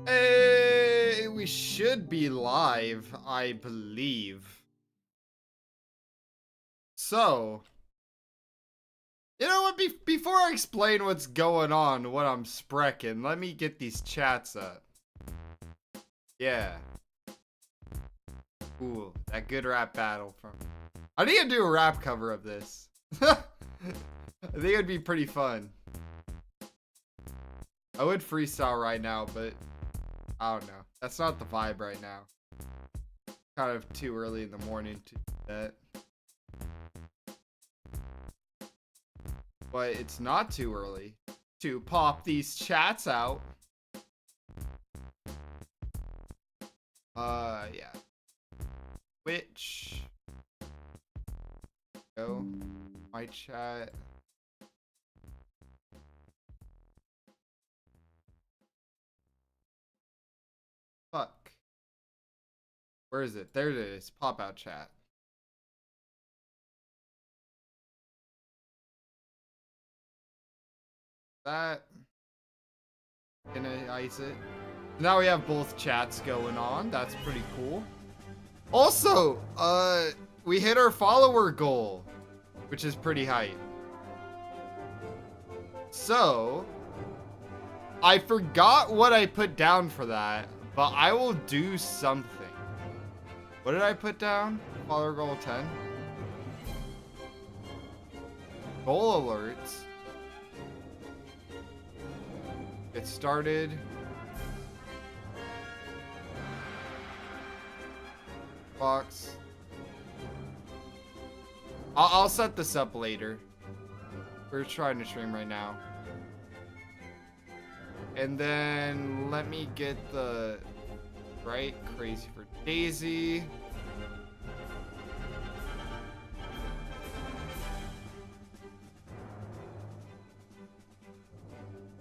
Hey, we should be live, I believe. So, you know what? Before I explain what's going on, what I'm sprecking, let me get these chats up. Yeah. Ooh, that good rap battle from. I need to do a rap cover of this. I think it'd be pretty fun. I would freestyle right now, but I don't know. That's not the vibe right now. Kind of too early in the morning to do that. But it's not too early to pop these chats out. Yeah. Which go my chat. Fuck. Where is it? There it is. Pop out chat. That. Gonna ice it. Now we have both chats going on. That's pretty cool. Also, we hit our follower goal, which is pretty hype. So, I forgot what I put down for that, but I will do something. What did I put down? Follower goal 10. Goal alerts. Get started. Box. I'll set this up later. We're trying to stream right now. And then let me get the right crazy for Daisy.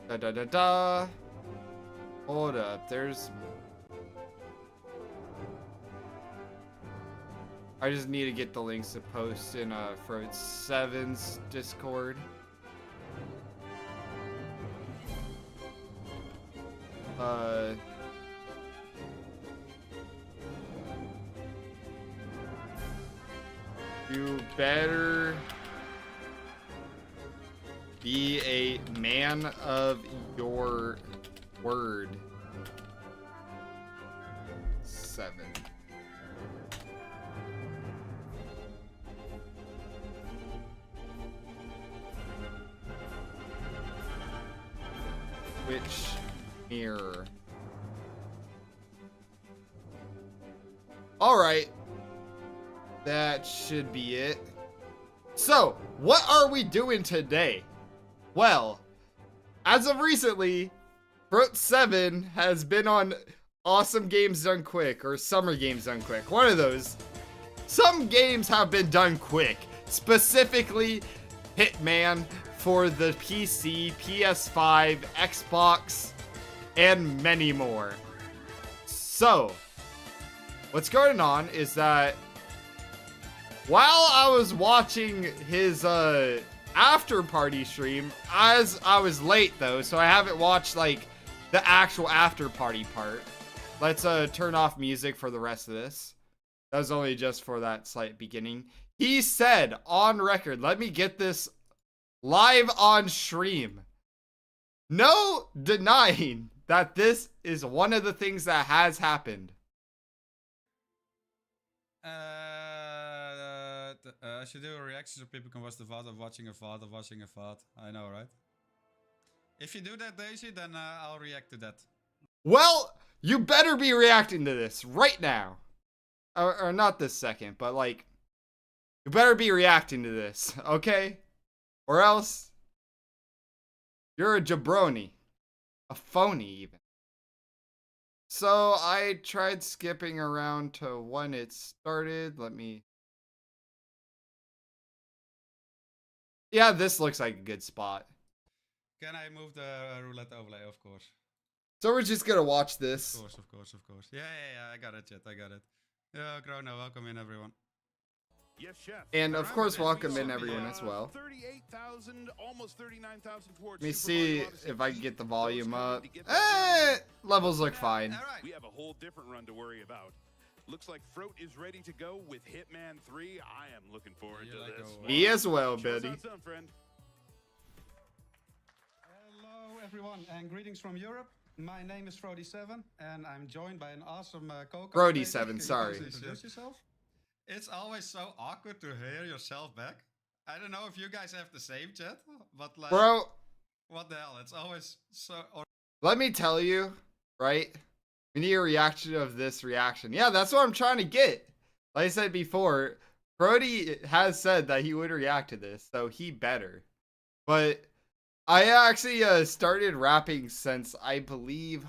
Da da da da. Hold up, there's. I just need to get the links to post in Frote7's Discord. You better be a man of your word. 7. Which mirror? All right. That should be it. So, what are we doing today? Well, as of recently, Frote7 has been on Awesome Games Done Quick or Summer Games Done Quick. One of those. Some games have been done quick. Specifically, Hitman for the PC, PS5, Xbox, and many more. So, what's going on is that while I was watching his after party stream, as I was late though, so I haven't watched like the actual after party part. Let's turn off music for the rest of this. That was only just for that slight beginning. He said on record, let me get this live on stream. No denying that this is one of the things that has happened. I should do a reaction so people can watch the VOD of watching a VOD of watching a VOD. I know, right? If you do that, Daisy, then I'll react to that. Well, you better be reacting to this right now. Or not this second, but like, you better be reacting to this, okay? Or else, you're a jabroni. A phony, even. So, I tried skipping around to when it started. Let me... Yeah, this looks like a good spot. Can I move the roulette overlay? Of course. So we're just gonna watch this. Of course. Yeah, I got it, chat. I got it. Yeah, Corona, welcome in, everyone. Yes, chef. And of course, welcome in everyone as well. 38,000, almost 39,000 towards. Let me see if I can get the volume up. levels look fine. All right. We have a whole different run to worry about. Looks like Frote is ready to go with Hitman 3. I am looking forward to like this. go, Me as well, Show us buddy. how it's done, friend. Hello, everyone, and greetings from Europe. My name is Frote7, and I'm joined by an awesome co-host. Frote7, Can you sorry. please introduce yourself? It's always so awkward to hear yourself back. I don't know if you guys have the same chat, but like, Bro, what the hell? It's always so. let me tell you, right? We need a reaction of this reaction. Yeah, that's what I'm trying to get. Like I said before, Brody has said that he would react to this, so he better. But I actually started rapping since, I believe,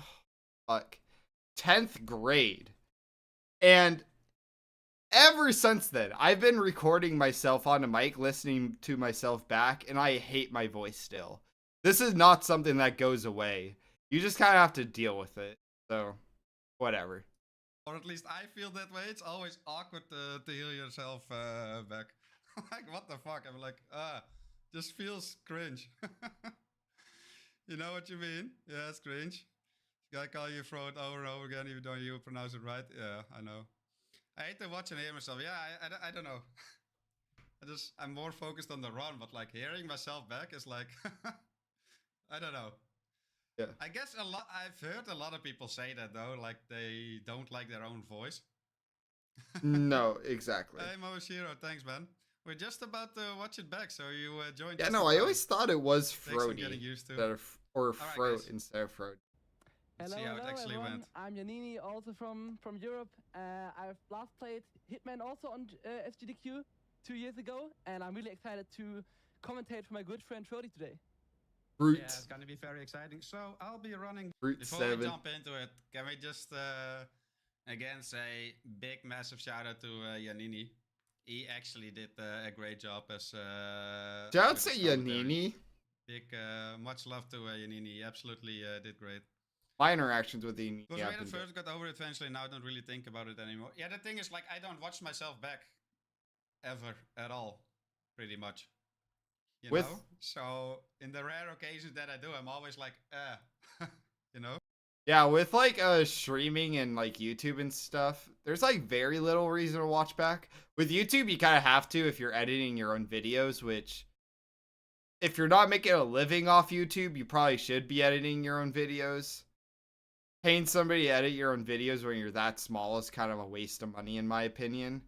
10th grade. And ever since then, I've been recording myself on a mic, listening to myself back, and I hate my voice still. This is not something that goes away. You just kind of have to deal with it. So, whatever. Or at least I feel that way. It's always awkward to hear yourself back. Like, what the fuck? I'm like, just feels cringe. You know what you mean? Yeah, it's cringe. Gotta call you Frote over and over again, even though you pronounce it right. Yeah, I know. I hate to watch and hear myself. Yeah, I don't know. I'm more focused on the run, but like hearing myself back is like, I don't know. Yeah. I guess I've heard a lot of people say that though, like they don't like their own voice. No, exactly. Hey Moshiro, thanks man. We're just about to watch it back, so you joined. Yeah, just no, in I time. always thought it was Thanks for Frody getting used to. instead of, or Alright, Frote guys. instead of Frode. Let's Hello, see how it hello actually everyone. went. I'm Yanini, also from Europe. I've last played Hitman also on sgdq 2 years ago, and I'm really excited to commentate for my good friend Frote today. Fruit, Yeah, it's gonna be very exciting. So I'll be running. Fruit Before 7. we jump into it, can we just again say big massive shout out to Yanini. He actually did a great job as Shout out with to the commentary. Yanini. Big Much love to Yanini. He absolutely did great. My interactions with Yanini It was have weird at been first, got over it eventually. Now I don't really think about it anymore. Yeah, the thing is, like, I don't watch myself back ever at all, pretty much. You With- know? So in the rare occasions that I do, I'm always like, you know? Yeah, with like streaming and like YouTube and stuff, there's like very little reason to watch back. With YouTube, you kind of have to if you're editing your own videos, which if you're not making a living off YouTube, you probably should be editing your own videos. Paying somebody to edit your own videos when you're that small is kind of a waste of money in my opinion.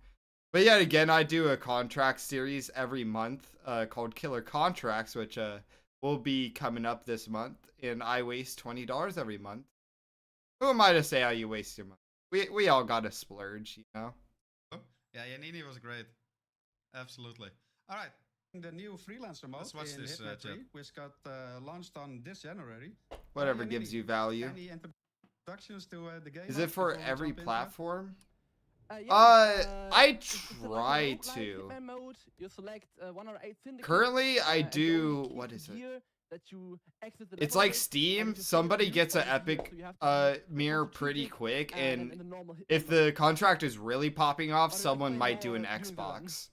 But yet again, I do a contract series every month called Killer Contracts, which will be coming up this month, and I waste $20 every month. Who am I to say how you waste your money? We all gotta splurge, you know? Yeah, Yanini was great. Absolutely. All right. The new freelancer mode Let's watch in this, Hitman 3, chat. which got launched on this January. Whatever Yanini, gives you value. Any introductions to the game? Is it for before we every jump into it? platform? Yeah, I it's a try roguelike to. Hitman mode. You select 1 or 8 syndicates. Currently, I and you do. only keep What the is it? gear that you exit the It's level like with, Steam. and if you Somebody fail to gets use an all the gear, epic so you have to be mirror over pretty treated, quick, and and in the normal Hitman if mode. the contract is really popping off, Or do you someone play might do more an during the run? Xbox.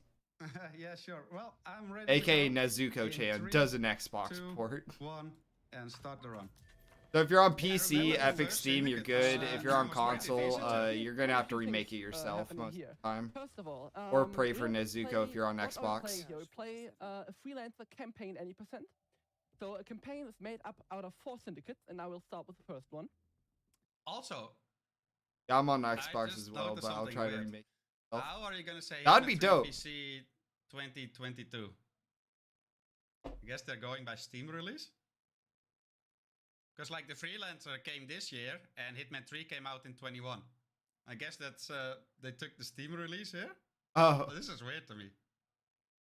Yeah, sure. Well, I'm ready. AKA to go. Nezuko-chan In does an Xbox 2, port. 1, and start the run. So if you're on Yeah, PC, remember the Epic first Steam, you're syndicate good. was, If you're on was pretty console, decent. you're gonna have to Quite a few remake it things, yourself happening most of here. the time. First of all, Or pray we for don't Nezuko play- if you're on what are we Xbox. playing here? We play a freelancer campaign any percent. So a campaign is made up out of 4 syndicates, and I will start with the first one. Also, Yeah, I'm on Xbox just as well, noticed but I'll something try to weird. remake it. how are you gonna say That'd Hitman be 3 dope. PC 2022? I guess they're going by Steam release. Because like the freelancer came this year and Hitman 3 came out in 21. I guess that's they took the Steam release here. Oh. This is weird to me.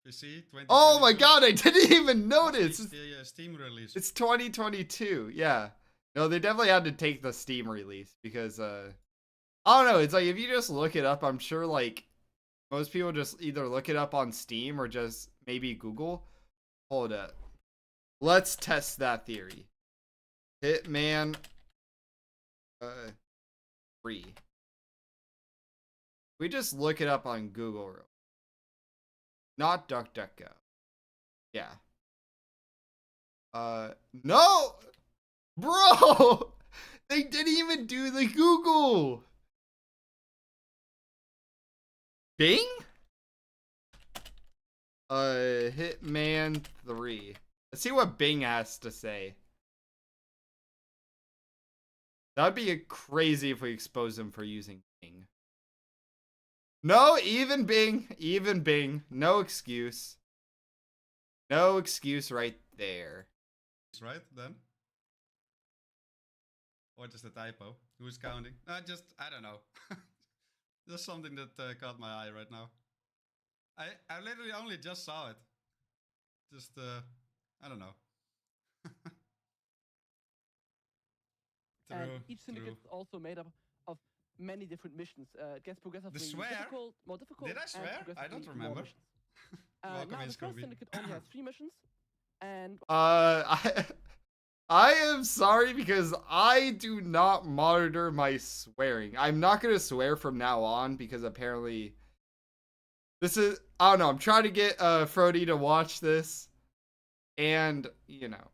PC 2022. Oh my god, I didn't even notice. It's the Steam release. It's 2022. Yeah. No, they definitely had to take the Steam release because I don't know, it's like if you just look it up, I'm sure like most people just either look it up on Steam or just maybe Google. Hold up. Let's test that theory. Hitman 3. We just look it up on Google. Not DuckDuckGo. Yeah. No! Bro! They didn't even do the Google. Bing? Hitman 3. Let's see what Bing has to say. That'd be crazy if we expose him for using Bing. No, even Bing. No excuse. No excuse right there. Right then. Or just a typo? Who's counting? I don't know. Just something that caught my eye right now. I literally only just saw it. Just, I don't know. And each syndicate is also made up of many different missions. It gets progressively more difficult. Did I swear? I don't remember. Now the first syndicate only has 3 missions, and I am sorry because I do not monitor my swearing. I'm not gonna swear from now on because apparently this is, I don't know, I'm trying to get Frote to watch this, and you know.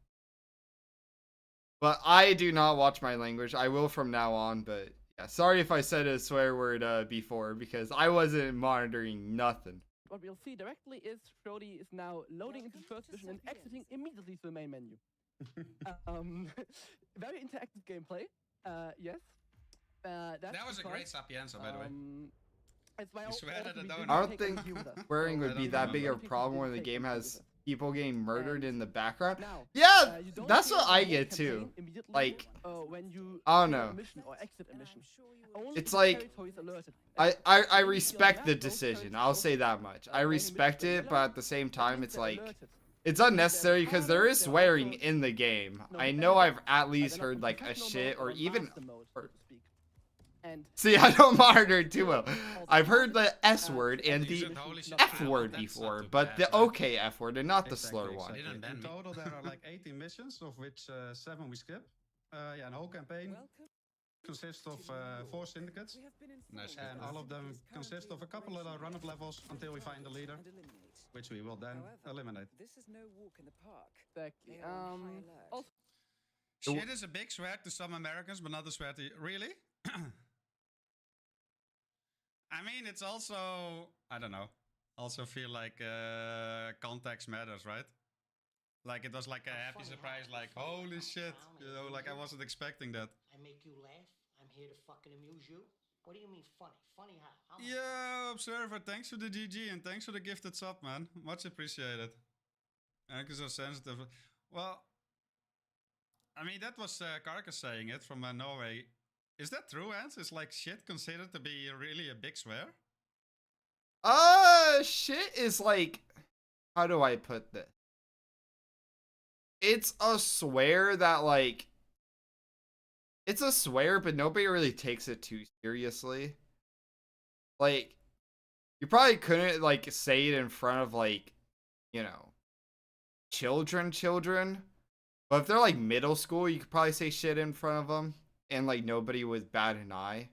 But I do not watch my language. I will from now on, but yeah, sorry if I said a swear word before because I wasn't monitoring nothing. What we'll see directly is Frote is now loading into the first mission and exiting immediately to the main menu. Very interactive gameplay. Yes. That was a great Sapienza, by the way. It's my You swear that I don't think swearing would be that big of a problem when the game has people getting murdered in the background. Yeah, that's what I get too. Like, I don't know. It's like, I respect the decision. I'll say that much. I respect it, but at the same time, it's like, it's unnecessary because there is swearing in the game. I know I've at least heard like a shit or even... See, I don't monitor it too well. I've heard the S word and the F word before, but the okay F word and not the slur one. In total, there are like 18 missions, of which 7 we skip. Yeah, the whole campaign consists of 4 syndicates. Nice. And all of them consist of a couple of run-up levels until we find the leader, which we will then eliminate. This is no walk in the park. Exactly. Also, Shit is a big swear to some Americans, but not a swear to you. Really? I mean, it's also, I don't know, also feel like context matters, right? Like it was like a happy surprise, like, holy shit, you know, like I wasn't expecting that. I make you laugh? I'm here to fucking amuse you? What do you mean funny? Funny how? Yeah, Observer, thanks for the GG and thanks for the gifted sub, man. Much appreciated. And you're so sensitive. Well, I mean, that was Carcass saying it from Norway. Is that true, Hans? Is like shit considered to be really a big swear? Shit is like, how do I put this? It's a swear that like, it's a swear, but nobody really takes it too seriously. Like, you probably couldn't like say it in front of like, you know, children. But if they're like middle school, you could probably say shit in front of them. And like nobody would bat an eye.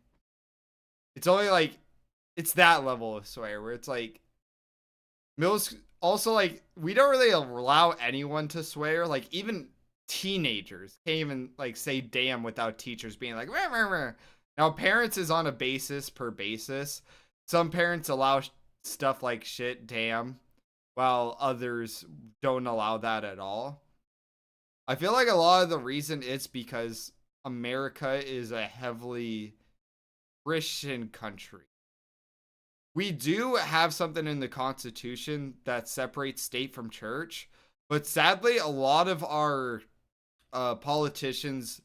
It's only like, it's that level of swear where it's like, also like, we don't really allow anyone to swear. Like even teenagers can't even like say damn without teachers being like, rah, rah, rah. Now parents is on a per basis. Some parents allow stuff like shit, damn, while others don't allow that at all. I feel like a lot of the reason it's because America is a heavily Christian country. We do have something in the Constitution that separates state from church, but sadly, a lot of our politicians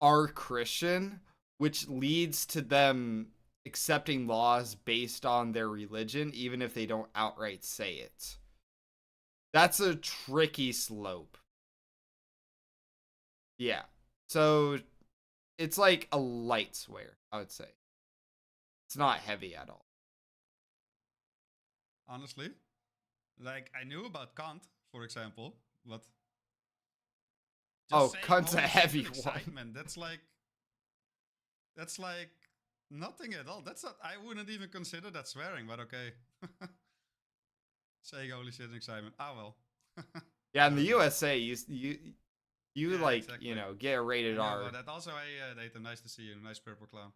are Christian, which leads to them accepting laws based on their religion, even if they don't outright say it. That's a tricky slope. Yeah. So, it's like a light swear, I would say. It's not heavy at all. Honestly, like I knew about cunt, for example, but oh, cunt's a heavy one. That's like nothing at all. That's not. I wouldn't even consider that swearing, but okay. Saying holy shit and excitement. Ah well. Yeah, in the USA, You Yeah, like, exactly. you know, get a rated I know, R. but that also, hey, Nathan, nice to see you. Nice purple clown.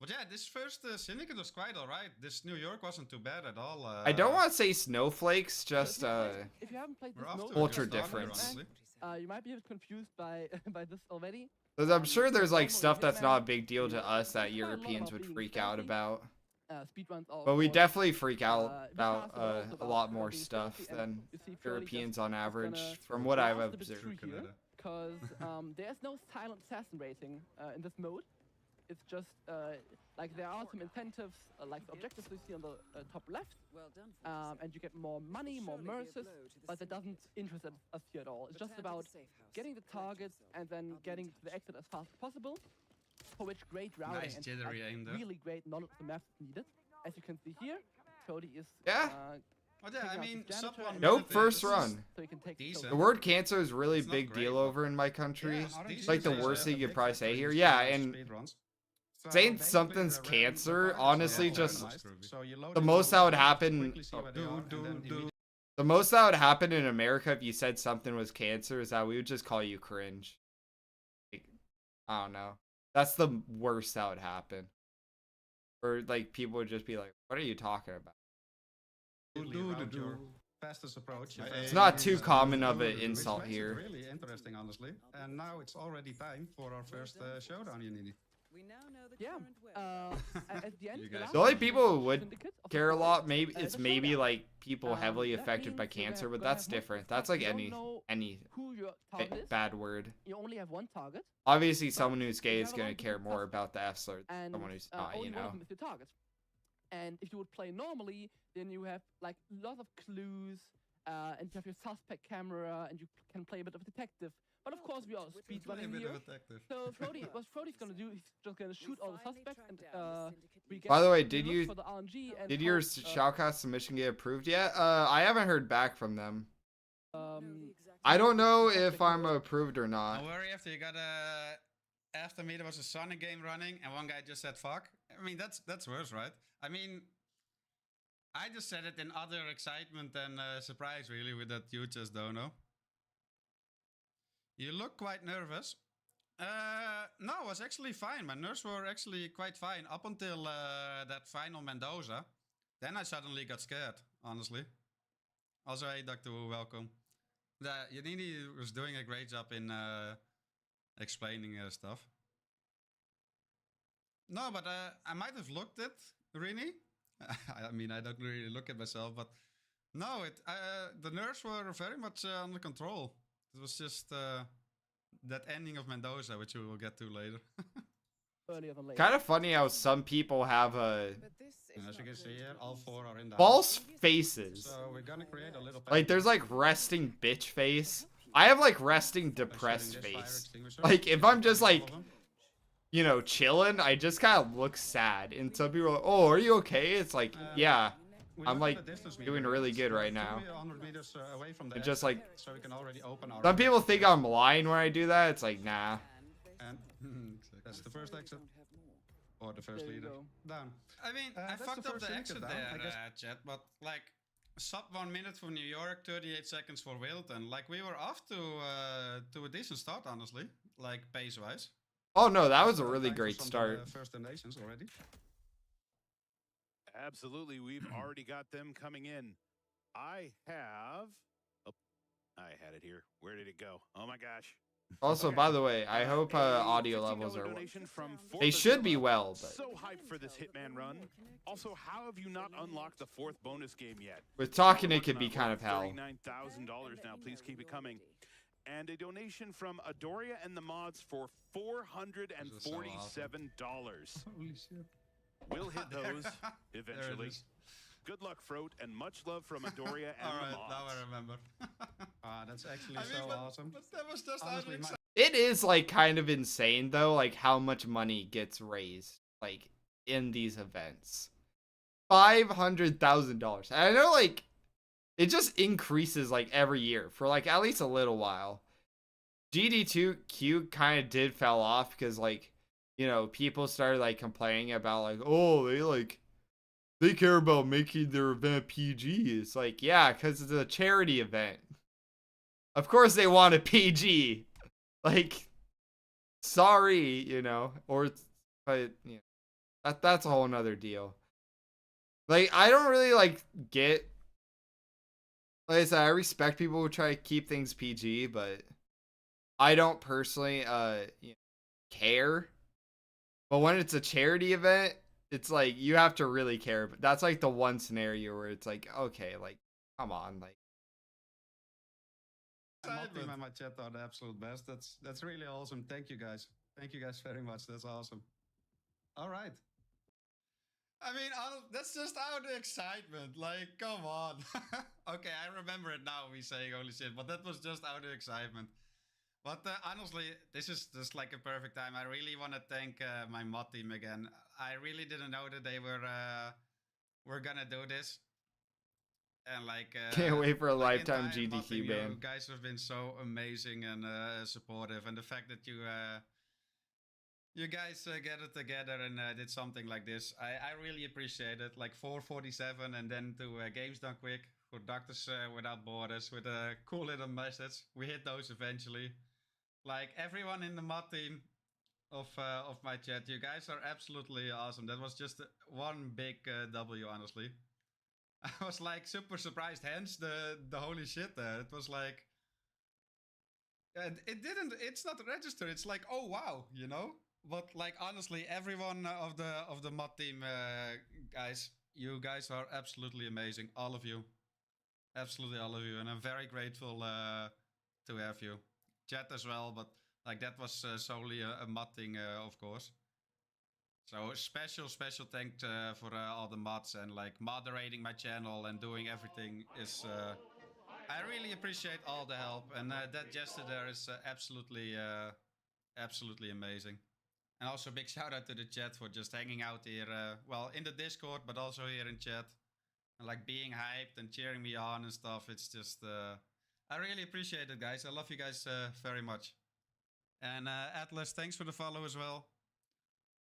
But yeah, this first Syndicate was quite alright. This New York wasn't too bad at all. I don't want to say snowflakes, just If you haven't played We're this off mode, to a Ultra good start here, difference. honestly. you might be a bit confused by by this already. 'cause I'm sure there's like normally stuff that's Hitman, not a big deal to you us that learn a lot Europeans about would being freak out stealthy. about. Speedruns are, But of we course, definitely freak out be about faster, but also a about, lot more being stuff stealthy, and than you see Frody Europeans just on is average, gonna from what I've blast a bit observed. through here, because there's no silent assassin rating in this mode. It's just like there are some incentives, like the objectives you see on the top left, Well done, and you get more money, more mercies, but that doesn't interest us here at all. It's just about getting the target and then getting to the exit as fast as possible, for which great routing Nice and jittery aim there. really great knowledge of the map is needed. As you can see here, Cody is Yeah. But yeah, I Taking out mean, the sub janitor 1 and- Nope, minute first is- run. so you can take Decent. The word cancer is really It's not big great, deal but- over in my country. Yeah, it's It's like the decent. worst thing you could probably say here. It's Yeah, nice and speedruns. So saying basically something's the random cancer, targets are honestly, all just randomized. So you load the it most up, that would you happen- quickly see where they are, and then immediately- The most that would happen in America if you said something was cancer is that we would just call you cringe. Like, I don't know. That's the worst that would happen. Or like people would just be like, "What are you talking about?" around your fastest approach. It's not too common of an insult Which makes it here. really interesting, honestly. And now it's already time for our first showdown, Unini. We now know the Yeah. current weather. At the end, You the guys- last The only one people who is would Syndicate of care a Frote7. lot, maybe the it's maybe showdown. like people heavily That affected by means you're cancer, gonna but that's have multiple different. stuff. That's like You don't any know who your target is. bad word. You only have one target, Obviously, someone who's you gay have is a lot gonna of care different more suspects, about the F slur than and someone who's not, only you one of know. them is your target. And if you would play normally, then you have like lots of clues, and you have your suspect camera, and you can play a bit of detective. But of course, we are speedrunning here. So what Frody's gonna do, he's just gonna shoot all the suspects, and we get. By the way, we did look you for the RNG and did your hope, shoutcast submission get approved yet? I haven't heard back from them. um, I don't know if I'm approved or Don't not. worry, after you got after me there was a Sonic game running and one guy just said fuck. I mean that's worse, right? I mean I just said it in utter excitement and surprise really with that you just don't know. You look quite nervous. No, it was actually fine. My nerves were actually quite fine up until that final Mendoza. Then I suddenly got scared, honestly. Also, hey, Dr. Wu, welcome. Yanini was doing a great job in explaining stuff. No, but I might have looked it, Rini. I mean, I don't really look at myself, but no, the nerves were very much under control. It was just that ending of Mendoza, which we will get to later. earlier than later. Kind of funny how some people have a But this And is as you not can see going here, to all be four are in the false faces. So we're gonna create a little. Like there's like resting bitch face. I have like resting depressed face. Like, if I'm just, like, You know, chilling, I just kind of look sad. And some people are like, "Oh, are you okay?" It's like, yeah. I'm, like, doing really good right now. It's just like, so we can already open our some people think I'm lying when I do that. It's like, nah. And that's the first exit. Or the first There you leader. go. Down. I mean, I that's fucked the up first the exit exit down, there, I guess. chat, but like, sub 1 minute for New York, 38 seconds for Wilton. Like, we were off to a decent start, honestly. Like, pace-wise. Oh no, that was a really Time for great some, start. First donations already. Absolutely, we've already got them coming in. I have. Oh, I had it here. Where did it go? Oh my gosh. Also, Okay. by the way, I hope A audio $50 levels are. donation from They Fourth should be Azula. well, but So hyped for this Hitman run. Also, how have you not unlocked the 4th bonus game yet? with talking We're it could working be on kind of hell. $39,000 now. Please keep it coming. And a donation from Adoria and the mods for $447. Holy shit. We'll hit those There it eventually. is. Good luck, Frote, and much love from Adoria and the Alright, mods. now I remember. That's actually I mean, so but- awesome. But that was just Honestly, idle my- It is like kind of insane though, like how much money gets raised like in these events. $500,000. And I know like it just increases like every year for like at least a little while. GD2Q kind of did fell off because like, you know, people started like complaining about like, oh, they care about making their event PG. It's like, yeah, because it's a charity event. Of course they want a PG. Like, sorry, you know, but you know, that's a whole nother deal. Like, I don't really like get. Like I said, I respect people who try to keep things PG, but I don't personally you know, care. But when it's a charity event, it's like you have to really care. But that's like the one scenario where it's like, okay, like, come on, like. My team and my chat are the absolute best. That's really awesome. Thank you guys. Thank you guys very much. That's awesome. All right. I mean, that's just out of excitement. Like, come on. Okay, I remember it now. We saying holy shit, but that was just out of excitement. But honestly, this is just like a perfect time. I really want to thank my mod team again. I really didn't know that they were gonna do this. And like, Can't wait for a like lifetime entire mod team, GDQ you ban. guys have been so amazing and supportive, and the fact that you guys get it together and did something like this, I really appreciate it. Like 447, and then to Games Done Quick for Doctors Without Borders with a cool little message. We hit those eventually. Like everyone in the mod team of my chat, you guys are absolutely awesome. That was just one big W, honestly. I was like super surprised. Hence the holy shit there. It was like it's not registered. It's like, oh wow, you know. But like honestly, everyone of the mod team guys, you guys are absolutely amazing. All of you, absolutely all of you, and I'm very grateful to have you. Chat as well, but like that was solely a mod thing, of course. So special thanks for all the mods and like moderating my channel and doing everything is. I really appreciate all the help, and that gesture there is absolutely amazing. And also big shout out to the chat for just hanging out here, well in the Discord, but also here in chat, and like being hyped and cheering me on and stuff. It's just I really appreciate it, guys. I love you guys very much. And Atlas, thanks for the follow as well.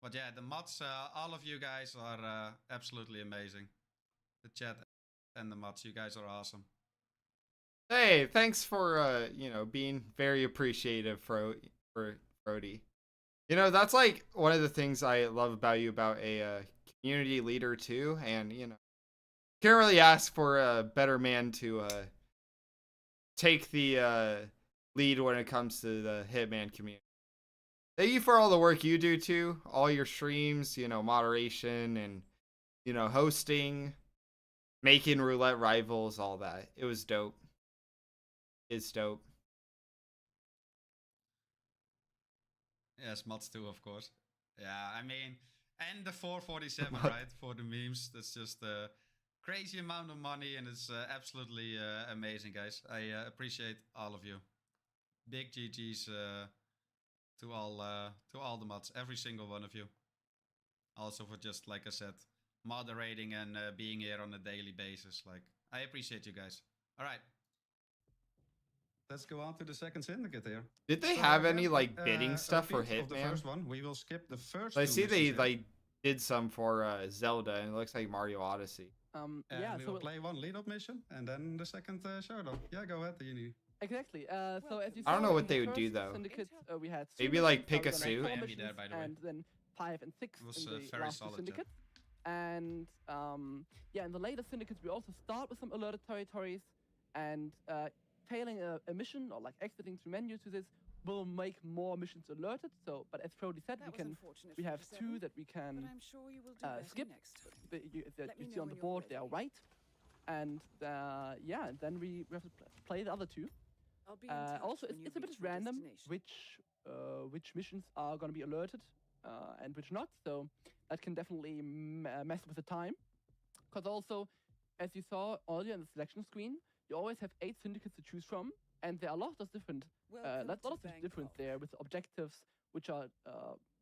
But yeah, the mods, all of you guys are absolutely amazing. The chat and the mods, you guys are awesome. Hey, thanks for you know, being very appreciative for Frody. You know, that's like one of the things I love about you, about a community leader too, and you know, can't really ask for a better man to take the lead when it comes to the Hitman community. Thank you for all the work you do too, all your streams, you know, moderation and you know, hosting, making roulette rivals, all that. It was dope. It's dope. Yes, mods too, of course. Yeah, I mean, and the 447, right? For the memes. That's just a crazy amount of money, and it's absolutely amazing, guys. I appreciate all of you. Big GG's to all the mods, every single one of you. Also for just, like I said, moderating and being here on a daily basis. Like, I appreciate you guys. All right. Let's go on to the second syndicate here. Did they have any like bidding stuff for Hitman? The first one. We will skip the first. I see they like did some for Zelda, and it looks like Mario Odyssey. Yeah, we will play one lead-up mission and then the second showdown. Yeah, go ahead, Yuni. Exactly. So as you saw, I don't know in what the they would do first though. syndicate, we had Maybe two like missions, pick a now we have suit. four Miami there, missions, by the way. and then 5 and 6 It was in the very last solid, syndicate. And yeah, in the later syndicates, we also start with some alerted territories, and failing a mission or like exiting through menus to this will make more missions alerted. So, but as Frody said, we have 2 that we can skip. That you see on the board, they are white, and yeah, then we have to play the other 2. Also, it's a bit random which missions are going to be alerted and which not. So that can definitely mess with the time. Because also, as you saw earlier in the selection screen, you always have 8 syndicates to choose from, and there are lots of different difference there with objectives, which are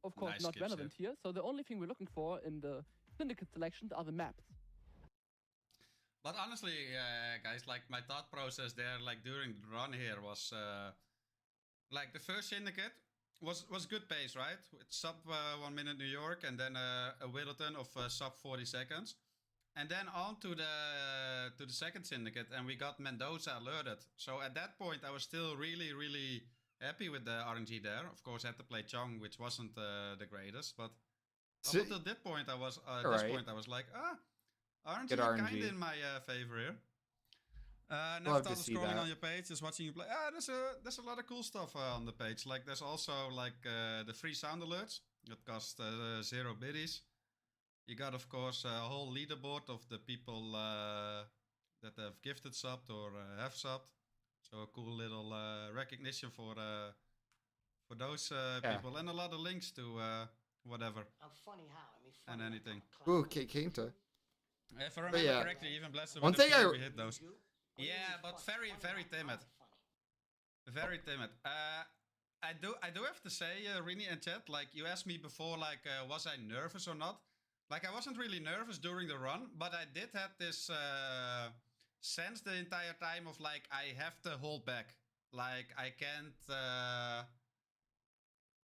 of course not relevant here. So the only thing we're looking for in the syndicate selections are the maps. But honestly, guys, like my thought process there, like during the run here was, like the first syndicate was good pace, right? It's sub 1 minute New York, and then a Whittleton of sub 40 seconds. And then on to the second syndicate, and we got Mendoza alerted. So at that point, I was still really happy with the RNG there. Of course, I had to play Chong, which wasn't the greatest, but So- up until that point, I was Alright. I was like, RNG, Good kind RNG. of in my favor here. Never Love thought to of see scrolling that. on your page, just watching you play. There's a lot of cool stuff on the page. Like there's also like the free sound alerts that cost 0 biddies. You got, of course, a whole leaderboard of the people that have gifted subbed or have subbed. So a cool little recognition for those people, and a lot of links to whatever I'm funny how? I mean, and funny like anything. I'm a clown. Ooh, Kinta. If I remember yeah. correctly, even Blessed One with a thing few, I- we hit those. You? What do you Yeah, mean but funny? very Funny how? timid. I'm funny. Very timid. I do have to say, Rini and chat, like you asked me before, like was I nervous or not? Like I wasn't really nervous during the run, but I did have this sense the entire time of like I have to hold back. Like I can't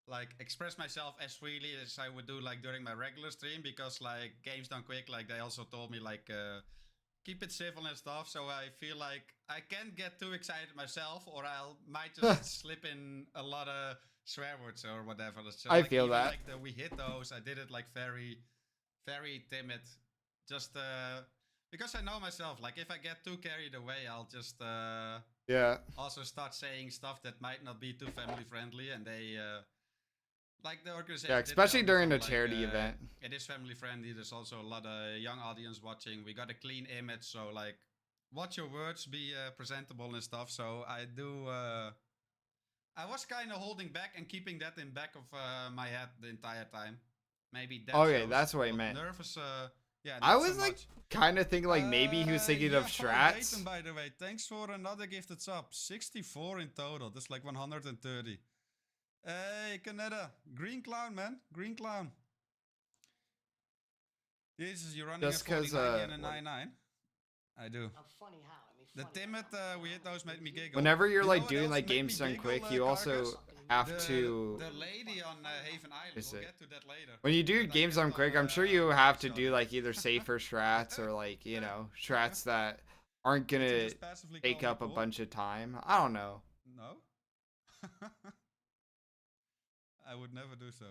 like express myself as freely as I would do like during my regular stream, because like games done quick, like they also told me like keep it civil and stuff. So I feel like I can't get too excited myself, or might just slip in a lot of swear words or whatever. So, I like, feel even, that. Like we hit those, I did it like very, very timid. Just because I know myself. Like if I get too carried away, I'll just Yeah. also start saying stuff that might not be too family friendly, and they. Like the organization, Yeah, did especially tell me during from, a charity event. It is family friendly. There's also a lot of young audience watching. We got a clean image, so like, watch your words, be presentable and stuff. So I do. I was kind of holding back and keeping that in back of my head the entire time. Maybe that. Okay, shows, that's what I but meant. Nervous. Yeah. I not was so like much. kind of thinking like maybe he was thinking of strats. Dayton, by the way, thanks for another gifted sub. 64 in total. That's like 130. Hey, Canada. Green clown, man. Green clown. Jesus, you're running Just a 40 'cause, 90 and a what- 99. I do. I'm funny how? I mean, The funny timid like I'm a we hit clown. those made me giggle. Whenever you're You know like what doing else like made me games done giggle, quick, you also Carcass? have to. The lady on Haven Island. Is We'll it- get to that later. When you do But I games get done quick, I'm sure you on, have to Sean. do like either safer strats or like, you know, strats that aren't Did you gonna just passively take call me up a cool? bunch of time. I don't know. No. I would never do so.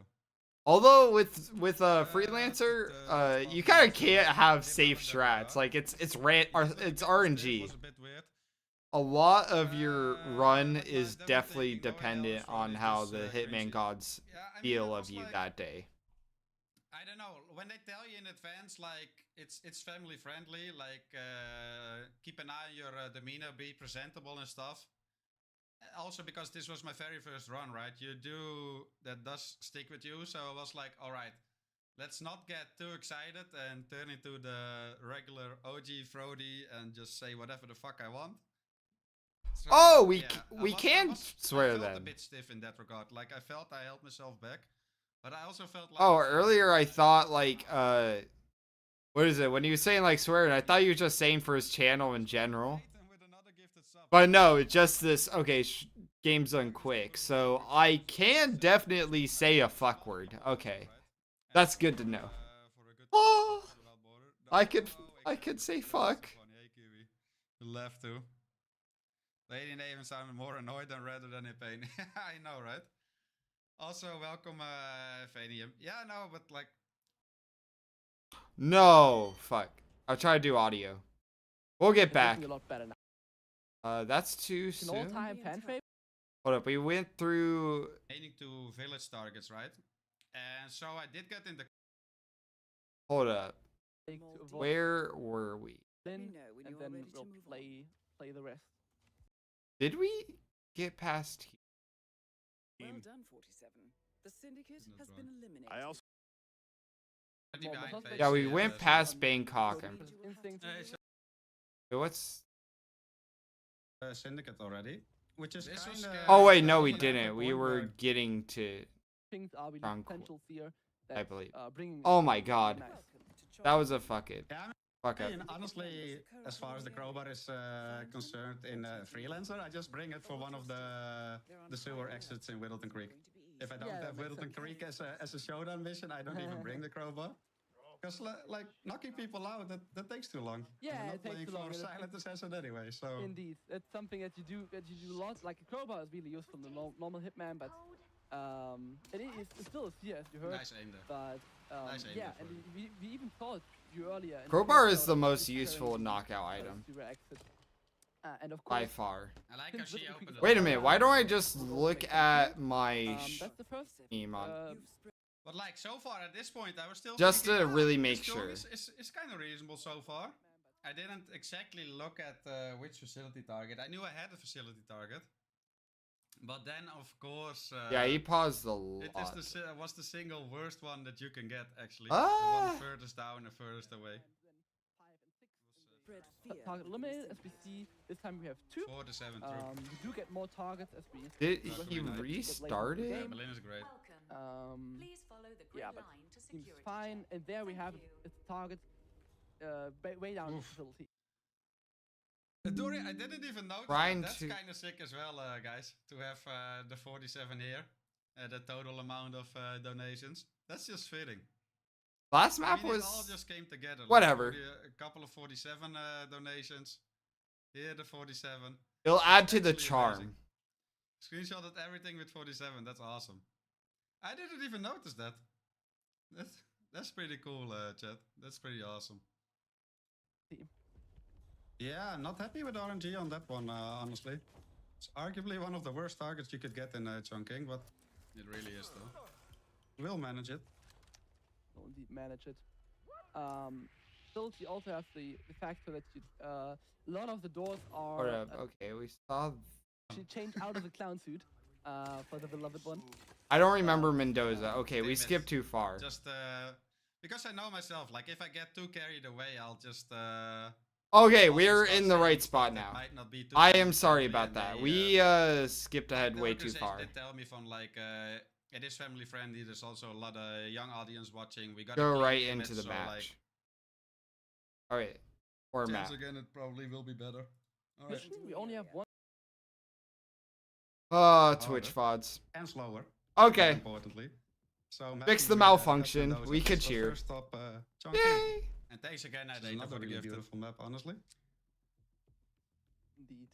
Although with freelancer, the you spot kind of was, can't have different safe than that, strats. yeah. Like it's It RNG. was a bit weird. A lot of your run but is now definitely thinking, knowing dependent how on Frote how is, the cringy. hitman gods Yeah, I mean, feel it of was you like- that day. I don't know. When they tell you in advance, like it's family friendly, like keep an eye on your demeanor, be presentable and stuff. Also, because this was my very first run, right? That does stick with you. So I was like, all right, let's not get too excited and turn into the regular OG Frody and just say whatever the fuck I want. So, Oh, we yeah, we can I swear felt then. a bit stiff in that regard. Like I felt I held myself back, but I also felt like Oh, earlier I thought like what is it? When he was saying like swearing, I thought he was just saying for his channel in general. Nathan with another gifted sub. But no, it's just this. Okay, game's done quick, so I can definitely say a fuck word. Okay, that's good to know. Oh, I could say fuck. You left to. Lady and even sounded more annoyed than rather than in pain. I know, right? Also, welcome, Vanium. Yeah, no, but like. No, fuck. I'll try to do audio. We'll get It's back. looking a lot better now. That's too It's an soon. all-time fan favorite. Hold up, we went through. Aiming to village targets, right? And so I did get in the. Hold up. To avoid Where were we? Let me in, know when and you're then ready to we'll move on. play the rest. Did we get past? Well Team. done, 47. The syndicate That's has right. been eliminated. I also Well, behind suspect- phase, Yeah, we went so- past Bangkok. Cody I'm- You will have instinct. to so- What's? Syndicate already, which is This was kinda- Oh wait, no, we Yeah, didn't. but We one were part- getting to. Things are really Drunk, potentials here. I That's, believe. Bringing Oh my god, Welcome to that was a fucking Yeah, fuck up. and honestly, as far as the crowbar is concerned in Freelancer, I just bring it for one of the sewer exits in Whittleton Creek. If I don't Yeah, that have makes Whittleton sense. Creek as a showdown mission, I don't even bring the crowbar. Because like knocking people out, that takes too long. Yeah, I'm not it takes playing too long, for and silent assassin anyway. So Indeed, it's something that you do a lot. Like a crowbar is really useful in the normal hitman, but it's still a fear, as you heard. nice aim there. But Nice aim yeah, there and for we even saw it you earlier. in the Crowbar first is the round, most just useful carrying knockout the item zero exit. And of by course, far. I like how Since she with the opened quick it. Wait a up. minute, why don't I just look at my that's the first. stream on You've spread But like so far at this point, I was still just thinking, to really this make strong sure. is kind of reasonable so far. I didn't exactly look at which facility target. I knew I had a facility target, but then of course, Yeah, he paused a it is lot. was the single worst one that you can get actually. Ah. The one furthest down and furthest away. fear. Target eliminated, as we see. This time we have 2. 4 to 7 through. You do get more targets as we. Did Not he really nice. restart Yeah, it? Yeah, Berlin is great. Please follow the grid Yeah, but line to seems security fine. check. And there we Thank have you. its target way down the Oof. facility. Dory, I didn't even notice Trying that. That's to- kind of sick as well, guys. To have the 47 here, the total amount of donations. That's just fitting. Last I map mean, was it all just came together. like whatever. 40, a couple of 47 donations. Here the 47. It'll add to the Actually charm. amazing. Screenshotted everything with 47. That's awesome. I didn't even notice that. That's pretty cool, chat. That's pretty awesome. Yeah, I'm not happy with RNG on that one, honestly. It's arguably one of the worst targets you could get in Chongqing, but it really is though. We'll manage it. Will indeed manage it. Still, you also have the factor that you, a lot of the doors are Hold up. Okay, we saw. she changed out of the clown suit for the beloved one. I don't remember Mendoza. Okay, we Damn it. skipped too far. Just because I know myself, like if I get too carried away, I'll just Okay, also we're start in the saying right stuff spot that now. might not be too I am friendly sorry and about that. they, We skipped ahead the way too organization far. did tell me from like it is family friendly. There's also a lot of young audience watching. We got Go right into the match. Like, All right, or chance map. again, it probably will be better. All right. Mission, we only have one. Twitch VODs. And slower. Okay. Importantly. So Fix the maybe, malfunction. those We at could least for cheer. first stop, Chongqing. Yay! And thanks again, It's Data, another for the really gift. beautiful map, honestly. Indeed.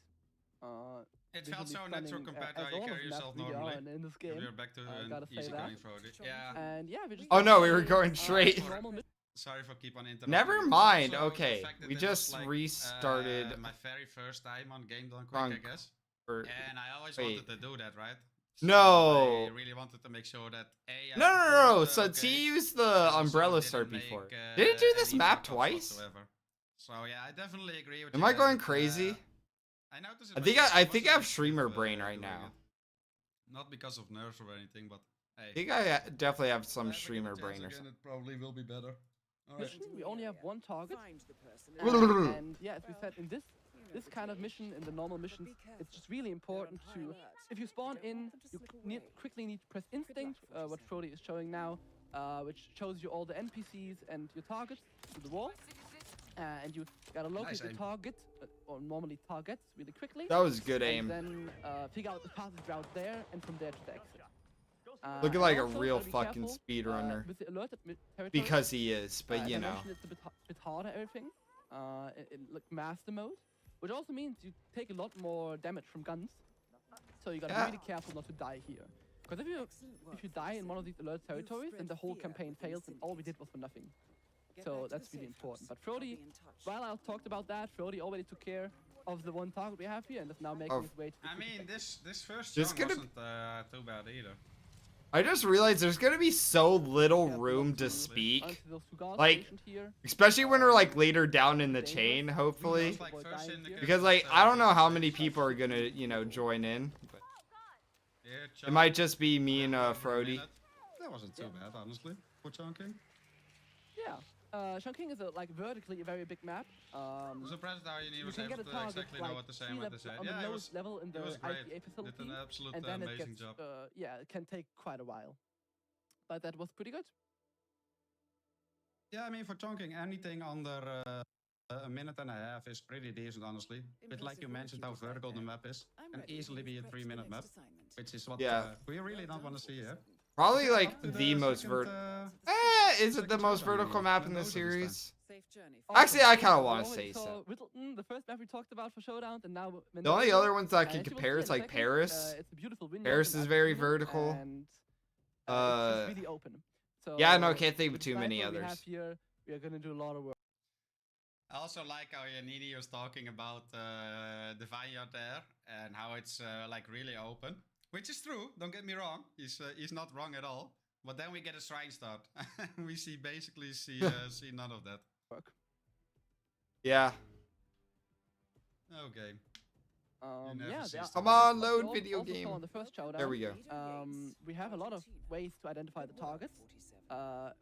It felt so visually natural stunning, compared to as how you all of carry the maps yourself really normally. are in this game. We're back to I an gotta say easy that. going Frode. Yeah. And yeah, we just. Oh no, we were playing, going straight. normal mission. Sorry for keep on interrupting. Never you. mind. Also, the Okay, fact that we it was, just like, restarted. my very first time on Game Done Quick, Wrong. I guess. Or- And I always Wait. wanted to do that, right? No. I really wanted to make sure that A. I No, no, no, no. performed, So okay, he used but the also umbrella didn't start make, before. Did it do this any map fuck-ups twice? whatsoever. So yeah, I definitely agree with Am you I there. going crazy? I noticed it I think myself. I It think was I have effective, streamer brain right doing now. it. Not because of nerves or anything, but hey. I think I definitely have some If I give it a streamer chance brain or again, something. it probably will be better. Alright. Mission, we only have one target. Find the person. And yeah, as we said, in this kind of mission, in the normal missions, it's just really important to, if you spawn in, you quickly need to press instinct, what Frode is showing now, which shows you all the NPCs and your targets to the wall. And you gotta locate Nice the aim. target, or normally targets, really quickly. That was good and aim. then figure out the fastest route there, and from there to the exit. Looking and like a also real gotta be fucking careful, speedrunner. with the alerted territory. Because he is, but As you I know. mentioned, it's a bit harder, everything. In like master mode, which also means you take a lot more damage from guns. So you gotta Yeah. be really careful not to die here. Because if you die in one of these alert territories, then the whole campaign fails, and all we did was for nothing. So that's really important. But Frode, while I talked about that, Frode already took care of the one target we have here, and is now making Of- his way to the I crucial mean, sector. this first There's song gonna wasn't too bad either. I just realized there's gonna be so little Yeah, room lots to of- speak. Honestly, those two guards Like, stationed here, Especially when we're like later down in the Dangerous. chain, hopefully. Those, like, Avoid first dying here. syndicate Because was, like I don't know how good. many people are gonna, you know, join in. But Yeah, it Chunk might just be me and over a Frode. minute. That wasn't too bad, honestly, for Chunking. yeah. Chongqing is like vertically a very big map. I'm surprised how he You was can able get a to target exactly like know what to say and 3 what to levels say. on Yeah, the it lowest was, level in it the was great. IPA facility, Did an absolute and then it amazing gets, job. yeah, it can take quite a while. But that was pretty good. Yeah, I mean, for Chunking, anything under a minute and a half is pretty decent, honestly. But like you mentioned, how vertical the map is, can easily be a 3-minute map, which is what Yeah. we really don't want to see here. Probably like Up to the most second, vert. Is it the Second most showdown, vertical maybe. map No, in the those are this time. series? Safe journey. Actually, I kind of We want to already say saw so. Whittleton, the first map we talked about for Showdown, and now The only other ones that I and can as you will compare see is in a like second, Paris. it's a beautiful vineyard Paris in is very Argentina, vertical. and it's just really open. So Yeah, no, can't think of with too many Sniper we others. have here, we are gonna do a lot of work. I also like how Yanini was talking about the vineyard there and how it's like really open, which is true. Don't get me wrong. He's not wrong at all. But then we get a shrine start. We see none of that. Yeah. Okay. Yeah, never there cease are- Come on, but we load also video saw game. on the first Showdown, There we go. we have a lot of ways to identify the targets.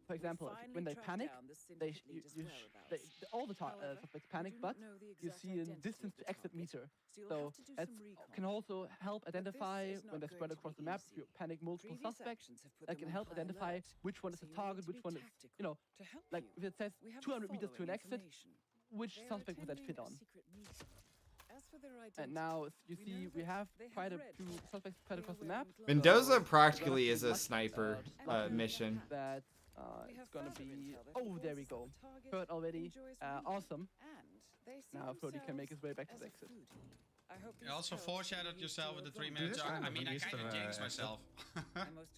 For example, when they panic, all the suspects panic, but you see a distance to exit meter. So that can also help identify when they spread across the map. If you panic multiple suspects, that can help identify which one is a target, which one is, like if it says 200 meters to an exit, which suspect would that fit on? And now you see we have quite a few suspects spread across the map. Mendoza so practically it's is a much, sniper lucky mission. That it's gonna be. Oh, there we go. Heard already. Awesome. Now Frote can make his way back to the exit. You also foreshadowed yourself with the 3-minute This jog. kind I of mean, an I kind of Easter, jinxed exit. myself.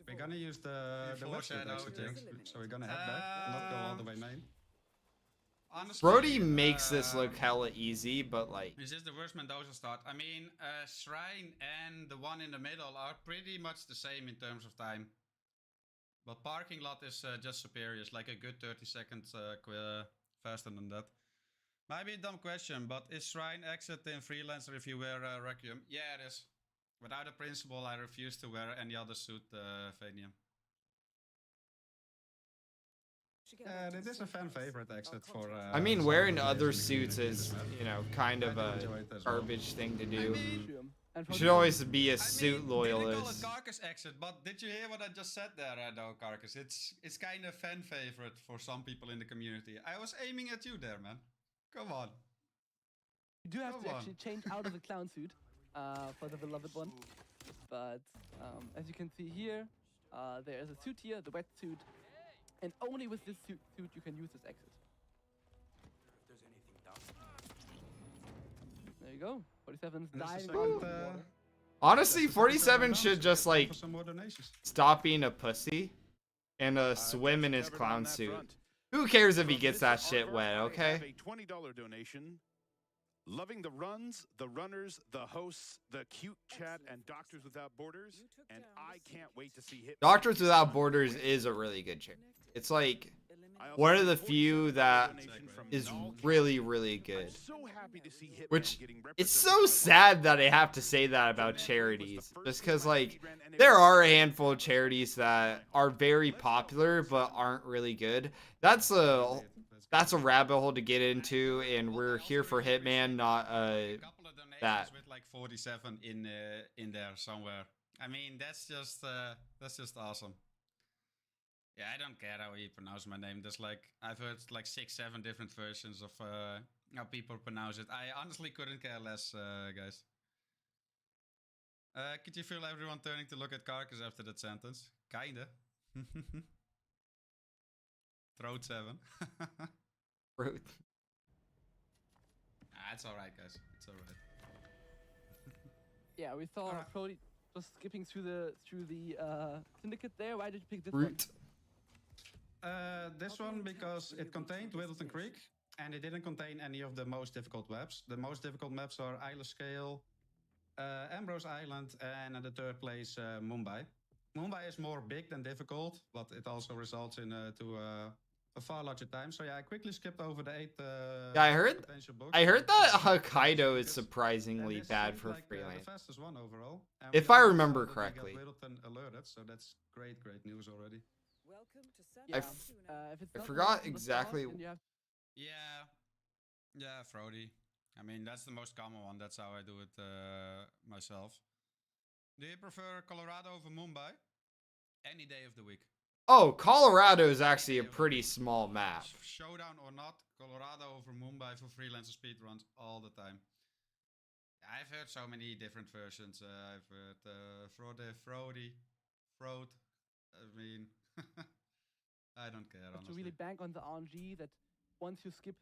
We're gonna use the You website foreshadowed exit it. things, so we're gonna head back, not go all the way main. Honestly, Brody makes this look hella easy, but like, This is the worst Mendoza start. I mean, Shrine and the one in the middle are pretty much the same in terms of time. But parking lot is just superior. It's like a good 30 seconds faster than that. Might be a dumb question, but is Shrine exit in Freelancer if you wear Requiem? Yeah, it is. Without a principle, I refuse to wear any other suit, Vanium. It is a fan favorite exit for. I mean, some wearing players other in the suits community is, this map. you know, kind of I do a enjoy it as well. garbage thing to do. And You Frote should always be a I suit mean, didn't call it loyalist. Carcass exit, but did you hear what I just said there, though, Carcass? It's kind of fan favorite for some people in the community. I was aiming at you there, man. Come on. you do have Come to on. actually change out of the clown suit for the beloved one. But as you can see here, there is a suit here, the wet suit, and only with this suit you can use this exit. There you go. 47's And that's the dying second, on the water. Honestly, that's the second 47 showdown should down, just so like for some more donations. stop being a pussy and swim in his Covered on clown that suit. front. Who cares if he From gets this that shit artwork, wet, I okay? have a $20 donation. Loving the runs, the runners, the hosts, the cute chat, and Doctors Without Borders. And I can't wait to see Hitman. Doctors Without Borders is a really good charity. It's like I also one of have the a few $47 that donation from is Null Cat. really, really I'm good. so happy to see Hitman Which, getting it's so represented by sad that I have to say that about charities. Just because, like, there are a handful of charities that are very popular but aren't really good. That's a rabbit hole to get into, and we're here for Hitman, not A couple of donations that. with like 47 in there somewhere. I mean, that's just awesome. Yeah, I don't care how he pronounced my name. There's like, I've heard like 6-7 different versions of how people pronounce it. I honestly couldn't care less, guys. Could you feel everyone turning to look at Carcass after that sentence? Kinda. Frote7. Fruit. It's alright, guys. It's alright. Yeah, we saw Alright. Frote just skipping through the syndicate there. Why did you pick this one? Fruit. This one because it contained Whittleton Creek and it didn't contain any of the most difficult maps. The most difficult maps are Isla Scale, Ambrose Island, and in the third place, Mumbai. Mumbai is more big than difficult, but it also results in a far larger time. So yeah, I quickly skipped over the 8. Yeah, I heard potential that books. Hokkaido is And surprisingly this bad seemed for like, freelance. the fastest one overall. And If we I also remember saw that we got correctly. Whittleton alerted, so that's great news already. Welcome to I Yeah. San If it's I not forgot from the start, exactly- then you have Yeah, Frody. I mean, that's the most common one. That's how I do it myself. Do you prefer Colorado over Mumbai? Any day of the week. Oh, Colorado is actually a pretty small map. Showdown or not, Colorado over Mumbai for freelancer speedruns all the time. I've heard so many different versions. I've heard Frode, Frody, Frode. I mean, I don't care, to honestly. really bank on the RNG that once you skip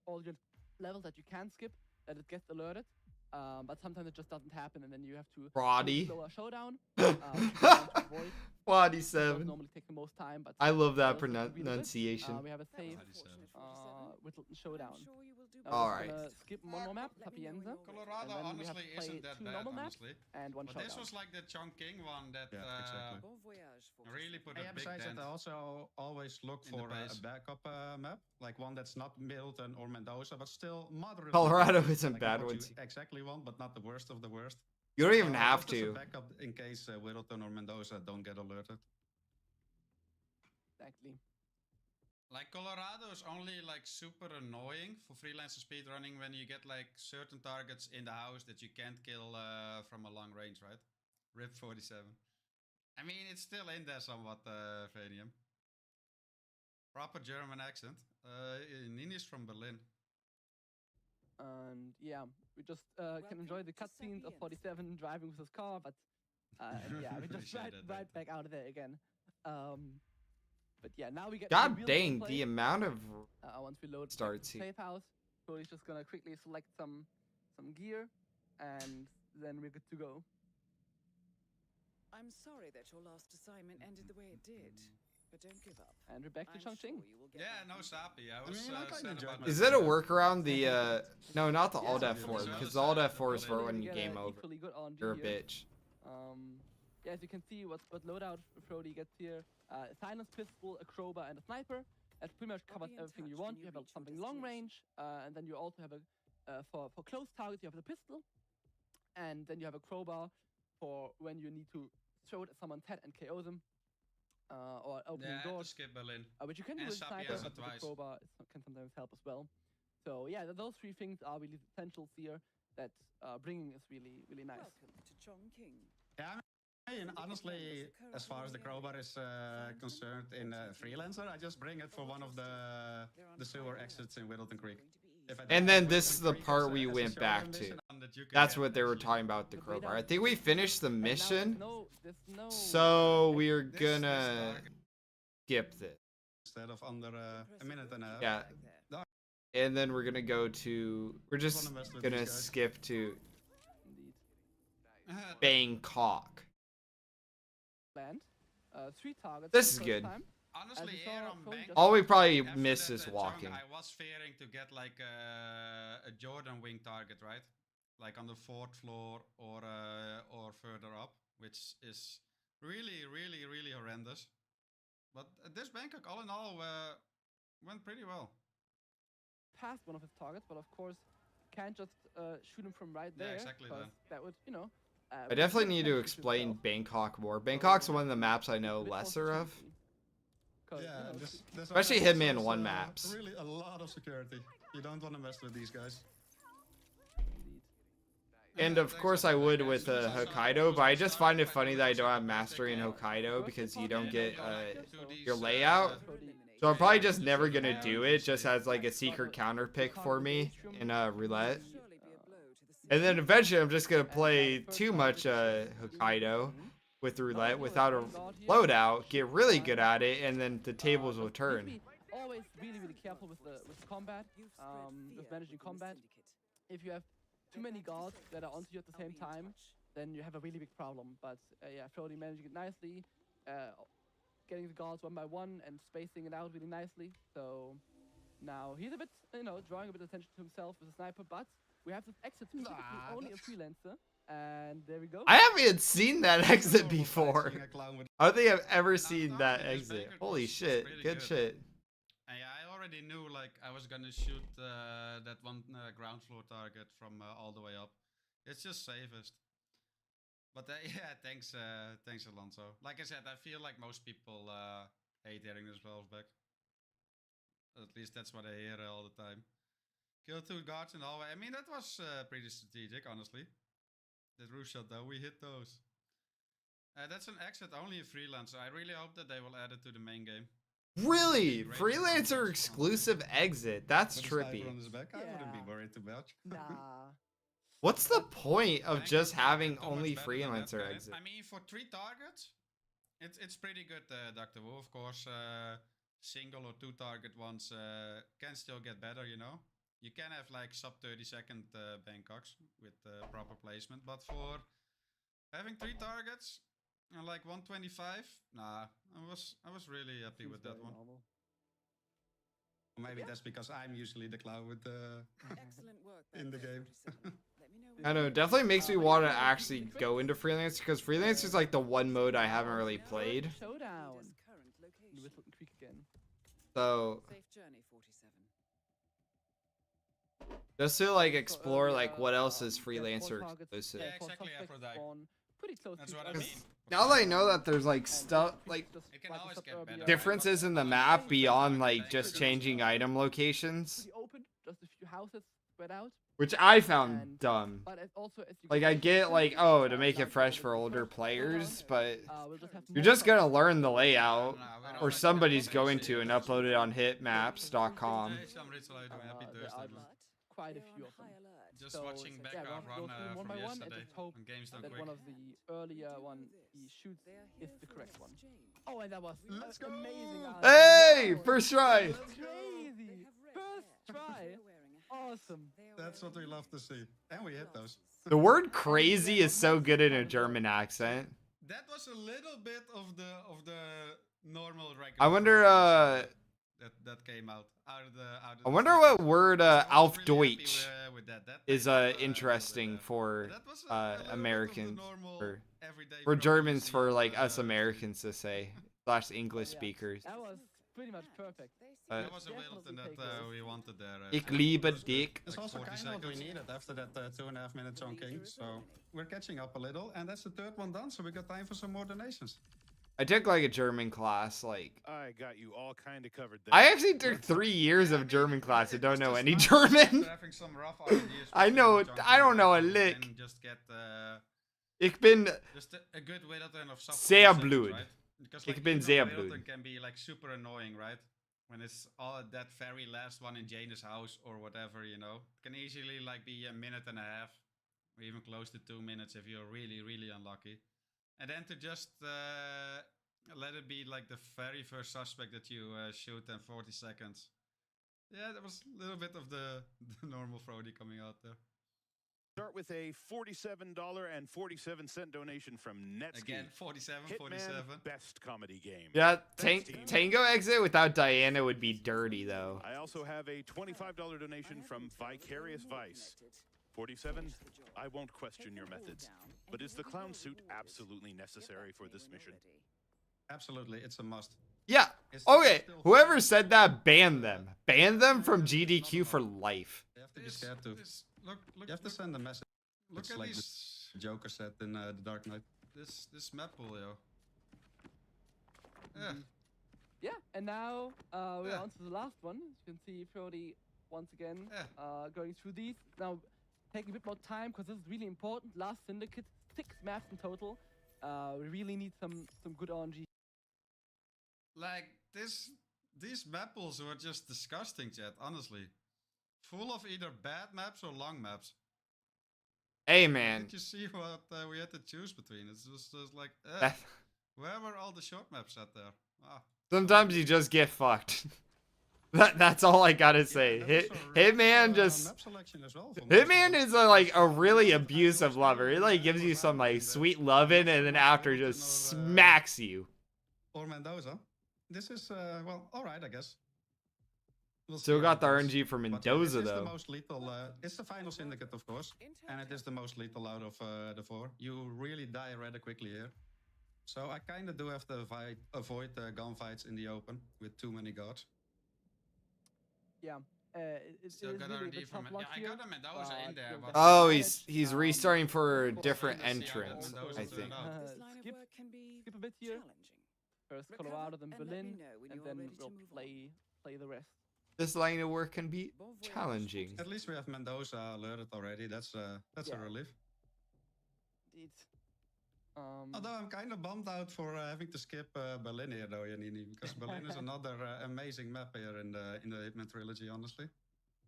all your levels that you can skip, that it gets alerted. But sometimes it just doesn't happen, and then you have to Roddy. do a showdown, which you don't want to avoid. Those Frote7. normally take the most time, but I love that those look really good. pronunciation. We have a save Frote7. with showdown. All We're right. gonna skip one more map, Sapienza, Colorado and then we have honestly to play isn't that 2 bad, normal maps honestly. and 1 But showdown. this was like the Chongqing one that Yeah, exactly. really put a Yeah, big besides dent. that, I also always look in the for a pace. backup map, like one that's not Middleton or Mendoza, but still moderately. Colorado good. isn't Like bad not what ones. you exactly want, but not the worst of the worst. You don't even So have just as a to. backup in case Middleton or Mendoza don't get alerted. Exactly. Like Colorado is only like super annoying for freelancer speedrunning when you get like certain targets in the house that you can't kill from a long range, right? RIP 47. I mean, it's still in there somewhat, Vanium. Proper German accent. Nini's from Berlin. And yeah, we just can enjoy the cutscenes of 47 driving with his car, but yeah, we just Appreciate right it, back out of there again. But yeah, now we get God real dang, gameplay. the amount of Once we load starts the here. safe house, so he's just gonna quickly select some gear, and then we're good to go. I'm sorry that your last assignment ended the way it did, but don't give up. And we're back to I'm sure Chongqing. you will get Yeah, back no in Sapi. I I was mean, I kinda sad enjoyed about my Is that. it a workaround? The no, not the Alt Yeah, F4 yeah. because the Alt F4 is Yeah, for Hopefully when we you get game a over. equally good RNG You're a here. bitch. Yeah, as you can see, what loadout Frody gets here: silence pistol, a crowbar, and a sniper. That pretty much covers be in everything you touch want. when You you have reach your something long range, and then you also have a for close targets you have the pistol, and then you have a crowbar for when you need to throw it at someone's head and KO them, or opening Yeah, I had to doors. skip Berlin. Which you can do And with Sapi sniper, has it but with the twice. crowbar can sometimes help as well. So yeah, those 3 things are really essentials here that bringing is really nice. Welcome to Chongqing. Yeah, I mean, honestly, as far as the crowbar is concerned in Freelancer, I just bring it for one of the sewer exits in Whittleton Creek. If I And don't then have this is the Whittleton Creek part as we a went back showdown to. mission, That you can That's get, what they were actually. talking about the The crowbar. radar I think we finished the Right now, mission, there's no so we're This gonna target. skip this. instead of under a minute and a half. Yeah. And then we're gonna go to. We're just wanna mess with gonna these guys. skip to Indeed. Bangkok. Land. 3 targets. This for is the first good. time. Honestly, As you here saw, on Frody Bangkok, just- All we probably after miss that, is chunk, walking. I was fearing to get like a Jordan wing target, right? Like on the 4th floor or further up, which is really horrendous. But this Bangkok, all in all, went pretty well. Past one of his targets, but of course, can't just shoot him from right Yeah, there. exactly 'cause that. That would, you know. I definitely need to explain Bangkok more. Bangkok's one of the maps I know lesser of. Yeah, Especially Hitman 1 maps. Really, a lot of security. You don't want to mess with these guys. And of course I would with Hokkaido, but I just find it funny that I don't have mastery in Hokkaido because you don't get your layout. So I'm probably just never gonna do it, just as like a secret counter pick for me in roulette. And then eventually I'm just gonna play too much Hokkaido with roulette without a loadout, get really good at it, and then the tables will turn. Always really careful with the combat, with managing combat. If you have too many guards that are onto you at the same time, then you have a really big problem. But yeah, Frody managing it nicely, getting the guards one by one and spacing it out really nicely. So now he's a bit, drawing a bit of attention to himself with a sniper, but we have this exit specifically only a freelancer, and there we go. I haven't even seen that exit before. I don't think I've ever seen that exit. Holy shit, good shit. And yeah, I already knew like I was gonna shoot that one ground floor target from all the way up. It's just safest. But yeah, thanks Alonso. Like I said, I feel like most people hate hearing themselves back. At least that's what I hear all the time. Kill 2 guards in the hallway. I mean, that was pretty strategic, honestly. That roof shot though, we hit those. That's an exit only a freelancer. I really hope that they will add it to the main game. Really? Freelancer exclusive exit. That's With a sniper trippy. on his back, I wouldn't be Yeah. worried too much. Nah. What's the point of Bangkok just is having too much only better than that, freelancer man. exit? I mean, for 3 targets It's pretty good, Dr. Wu. Of course, single or 2 target ones can still get better, you know. You can have like sub 30-second Bangkoks with proper placement, but for having 3 targets and like 125, nah, I was really happy with that one. Normal. Maybe that's because I'm usually the clown with the Excellent work in the game. Let me know I know, it definitely makes me want to actually go into freelance because freelance is like the one mode I haven't really played. Showdown. current location. In Whistleton Creek again. So Safe journey, 47. just to like explore like what else is freelancer exclusive. Yeah, exactly, Aphrodite. Pretty close That's to what each I other. mean. Now that I know that there's like stuff like It can always get better. differences in the map beyond like just changing item locations, Pretty open, just a few houses spread out. which I found dumb. But also, as you Like I get like, oh, to make it fresh for older players, but we'll just have you're more just gonna coverage. learn the layout, or somebody's going to and upload it on hitmaps.com. Hey, some Ritual, how you doing? Happy there Thursday, are man. quite a They're few on of them. high alert. Just So, watching so, back yeah, our we'll run go through one from by one and yesterday just hope when games done that quick. one of the earlier one he shoots is the correct one. Oh, and that was Let's go! amazing. Hey, Wow. first try. Crazy. First try. Awesome. That's what we love to see. And we hit those. The word crazy is so good in a German accent. That was a little bit of the normal regular. I wonder, that came out of the I wonder what word I was auf really happy Deutsch with that. That is came out, a little bit interesting there. for That was a little bit of the Americans, normal for everyday for problem Germans, you see for on like the us street. Americans to say / English Yeah. speakers. That was pretty much perfect. Uh, That was a Wilton that we wanted there. Ich for liebe those dich. It's like also 40 kind of what we seconds. needed after that 2.5 minutes on King. So we're catching up a little. And that's the 3rd one done. So we got time for some more donations. I took like a German class. Like I got you all kind of covered there. I actually took 3 years of German class. I don't know any After German. having some rough ideas I with know- Jungle I don't know a Jungle, lick. then just get Ich bin just a good Wilton of sub Sehr 40 seconds, blöd. right? Because Ich like bin even sehr Wilton blöd. can be like super annoying, right? When it's all that very last one in Jane's house or whatever, you know, it can easily like be a minute and a half, or even close to 2 minutes if you're really unlucky. And then to just let it be like the very first suspect that you shoot in 40 seconds. Yeah, that was a little bit of the normal Frody coming out there. Start with a $47.47 donation from Netsky. Again, 47, Hitman 47. best comedy game. yeah. Thanks, team. Tango exit without Diana would be dirty though. I also have a $25 donation from Vicarious Vice. 47, I won't question your methods, but is the clown suit absolutely necessary for this mission? Absolutely. It's a must. Yeah. It's Okay. still- Whoever said that, ban them. Ban them from GDQ for life. You have to be scared to. Look, You have to send a message. look It's at like these, the Joker said in The Dark Knight. this map pool, yo. Yeah. Yeah, and now we're Yeah. on to the last one. As you can see, Frody once again Yeah. going through these. Now, taking a bit more time because this is really important. Last Syndicate, 6 maps in total. We really need some good RNG. Like these map pools were just disgusting, chat. Honestly, full of either bad maps or long maps. Hey man. Did you see what we had to choose between? It was just like, That- where were all the short maps at there? Ah, Sometimes you just get fucked. That's all I gotta say. That was a rough, Hitman just map selection as well for most of Hitman them. is like a really abusive lover. It like gives you some like sweet loving and then after just smacks you. Or Mendoza. This is well, all right, I guess. We'll see Still how got it the goes. RNG for But Mendoza this is though. the most lethal. It's the final syndicate, of course, and it is the most lethal out of the 4. You really die rather quickly here. So I kind of do have to avoid gunfights in the open with too many guards. Yeah. It still is got really a R&D bit from tough it. luck Yeah, I here, got a Mendoza in there, you'll but Oh, definitely he's manage, restarting for a of course, different I understand that entrance, Mendoza I turned think. out. This line of skip work can be skip a bit here. challenging. First Recover Colorado, then and let me Berlin, know when and you're then ready to we'll move on. play the rest. This line of work can be Bon voyage. challenging. At least we have Mendoza alerted already. That's Yeah. a relief. Indeed. Although I'm kind of bummed out for having to skip Berlin here, though, Janini, because Berlin is another amazing map here in the Hitman trilogy. Honestly,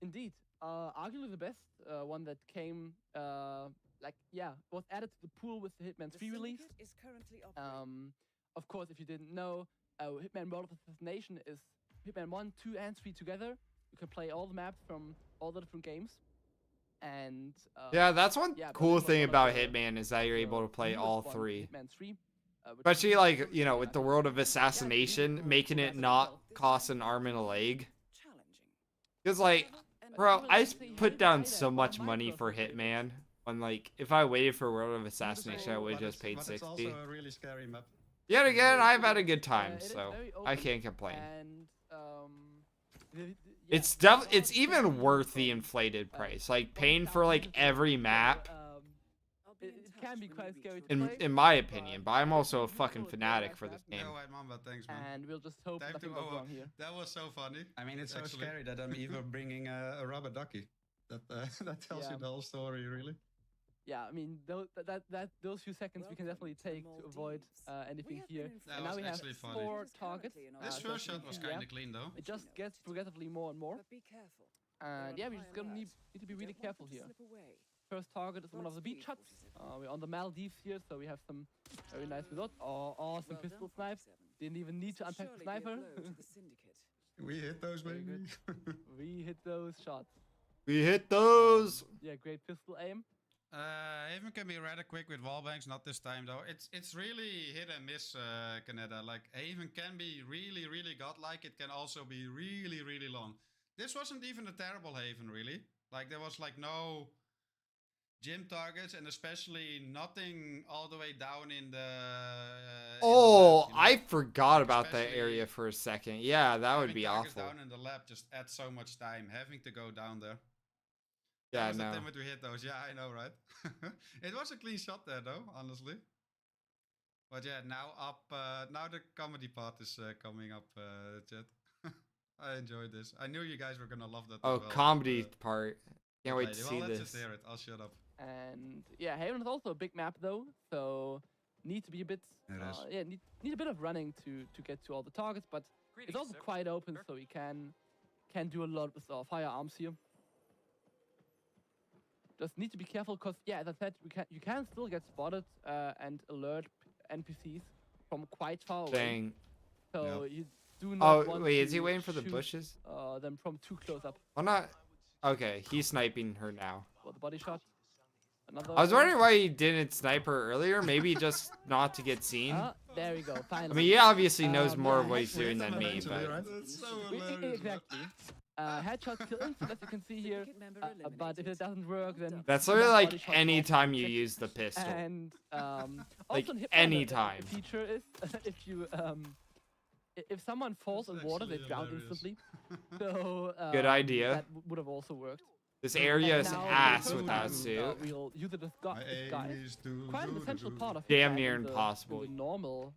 Indeed. Arguably the best one that came, was added to the pool with the Hitman The 3 release. syndicate is currently operating. of course, if you didn't know, Hitman World of Assassination is Hitman 1, 2, and 3 together. You can play all the maps from all the different games. And yeah, that's one yeah, cool Berlin was thing one of about the- Hitman is that you're able to play newest all one, 3. Hitman 3. Which Especially is like, really you know, cool, with I the think. world of assassination, making it not cost an arm and a leg. Because like, bro, I put down so much money for Hitman. When like, if I waited for World of Assassination, I would have just paid But 60. it's also a really scary map. Yet again, I've had a good time, It is so very I open, can't complain. And yeah, It's there's a lot it's of even different worth the from, inflated uh, price. Like from paying for like thousands to every so, map, it can be quite scary to in play, in my opinion. But I'm also a people fucking will fanatic realize for that, this game. Yeah, white mamba, thanks, man. and we'll just hope Time nothing to goes over. wrong here. That was so funny. I mean, it's so Actually. scary that I'm even bringing a rubber ducky. That that tells Yeah. you the whole story, really. Yeah, I mean, those few seconds we can definitely take to avoid anything here. That And now was we have actually funny. 4 targets. This so first as you shot can was see, kind yeah, of clean, though. it just gets progressively more and more. Be careful. And yeah, we just gonna need to be really careful here. First target is one of the beach shots. We're on the Maldives here, so we have some very nice results. Oh, some pistol snipes. Didn't even need to unpack the sniper. We hit those, Very baby. We hit those shots. We hit those. Yeah, great pistol aim. Haven can be rather quick with wallbangs, not this time though. It's really hit and miss, Canada. Like Haven can be really, really godlike. It can also be really, really long. This wasn't even a terrible Haven, really. Like there was like no gym targets, and especially nothing all the way down in the. Oh, in the lab, I forgot about that Especially area for a second. Yeah, that would having be targets awful. down in the lab just adds so much time. Having to go down there. Yeah, That was no. the time when we hit those. Yeah, I know, right? It was a clean shot there, though, honestly. But yeah, now up. Now the comedy part is coming up, chat. I enjoyed this. I knew you guys were gonna love that. Oh, as well, comedy but, part. Can't wait to well, see let's this. just hear it. I'll shut up. And yeah, Haven is also a big map though, so need to be a bit. It is. Yeah, need a bit of running to get to all the targets, but it's also quite open, so we can do a lot with our firearms here. Just need to be careful, cause yeah, as I said, you can still get spotted and alert NPCs from quite far away. Dang. So Yep. you do not Oh, want wait, is he to waiting for the shoot, bushes? them from too close up. Why not? Okay, he's sniping her now. For the body shot. Another I was one. wondering why he didn't snipe her earlier. Maybe just not to get seen. Ah, there we go. Finally. I mean, he obviously knows more of yeah, what he's headshots doing than me, eventually, but right? That's so We- hilarious. man. exactly. Headshots kill instant, as you can see here. But if it doesn't work, then that's you literally have like body shot any off time you check. use the pistol. And Like, also in Hitman, anytime. the feature is if you if someone falls That's in water, they actually drown hilarious. instantly. So Good idea. That would have also worked. This area is And now ass the without first suit. one, we'll use it as My disguise. aim is to Quite an do, essential do. part of Damn Hitman near in the- impossible. in the normal,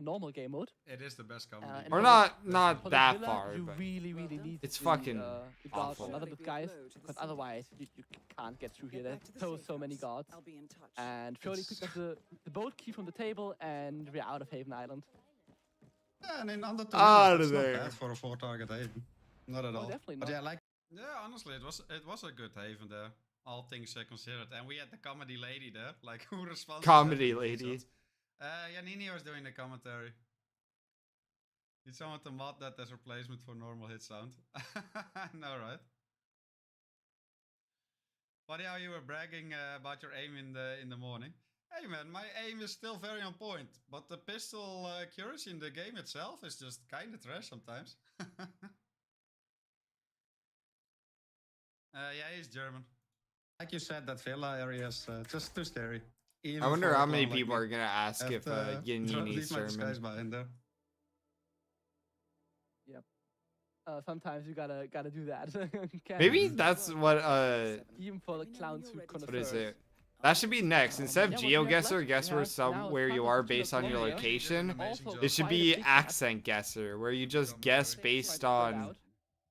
normal game mode. It is the best comedy. And Or for not the- not for the that villa, far, you but really need It's to fucking guard awful. another disguise, because otherwise you can't get through here. There's so many guards. I'll be in touch. And Frote picked up the boat key from the table, and we're out of Haven Island. Yeah, and in under 2 Out minutes, of that's there. not bad for a 4-target Haven. Not at Oh, all. definitely But not. yeah, like Yeah, honestly, it was a good Haven there. All things considered, and we had the comedy lady there, like who responds. Comedy lady. Janini was doing the commentary. He wanted to mod that as replacement for normal hit sound. No, right? Funny how you were bragging about your aim in the morning. Hey man, my aim is still very on point, but the pistol accuracy in the game itself is just kind of trash sometimes. Yeah, he's German. you said, that villa area is just too scary. Even I wonder for a how many clone like people me. are gonna ask Have if to Yanini's leave my disguise German. behind there. Sometimes you gotta do that. Can't- Maybe that's what even for the clown suit what is connoisseurs. it? That should be next. Instead of Yeah, what we have GeoGuessr, left, guess we where have somewhere now you Frote7 are based on your Colombia. location. Amazing Also job. It should quite a be big map. accent guesser, where you just guess based Quite spread on out.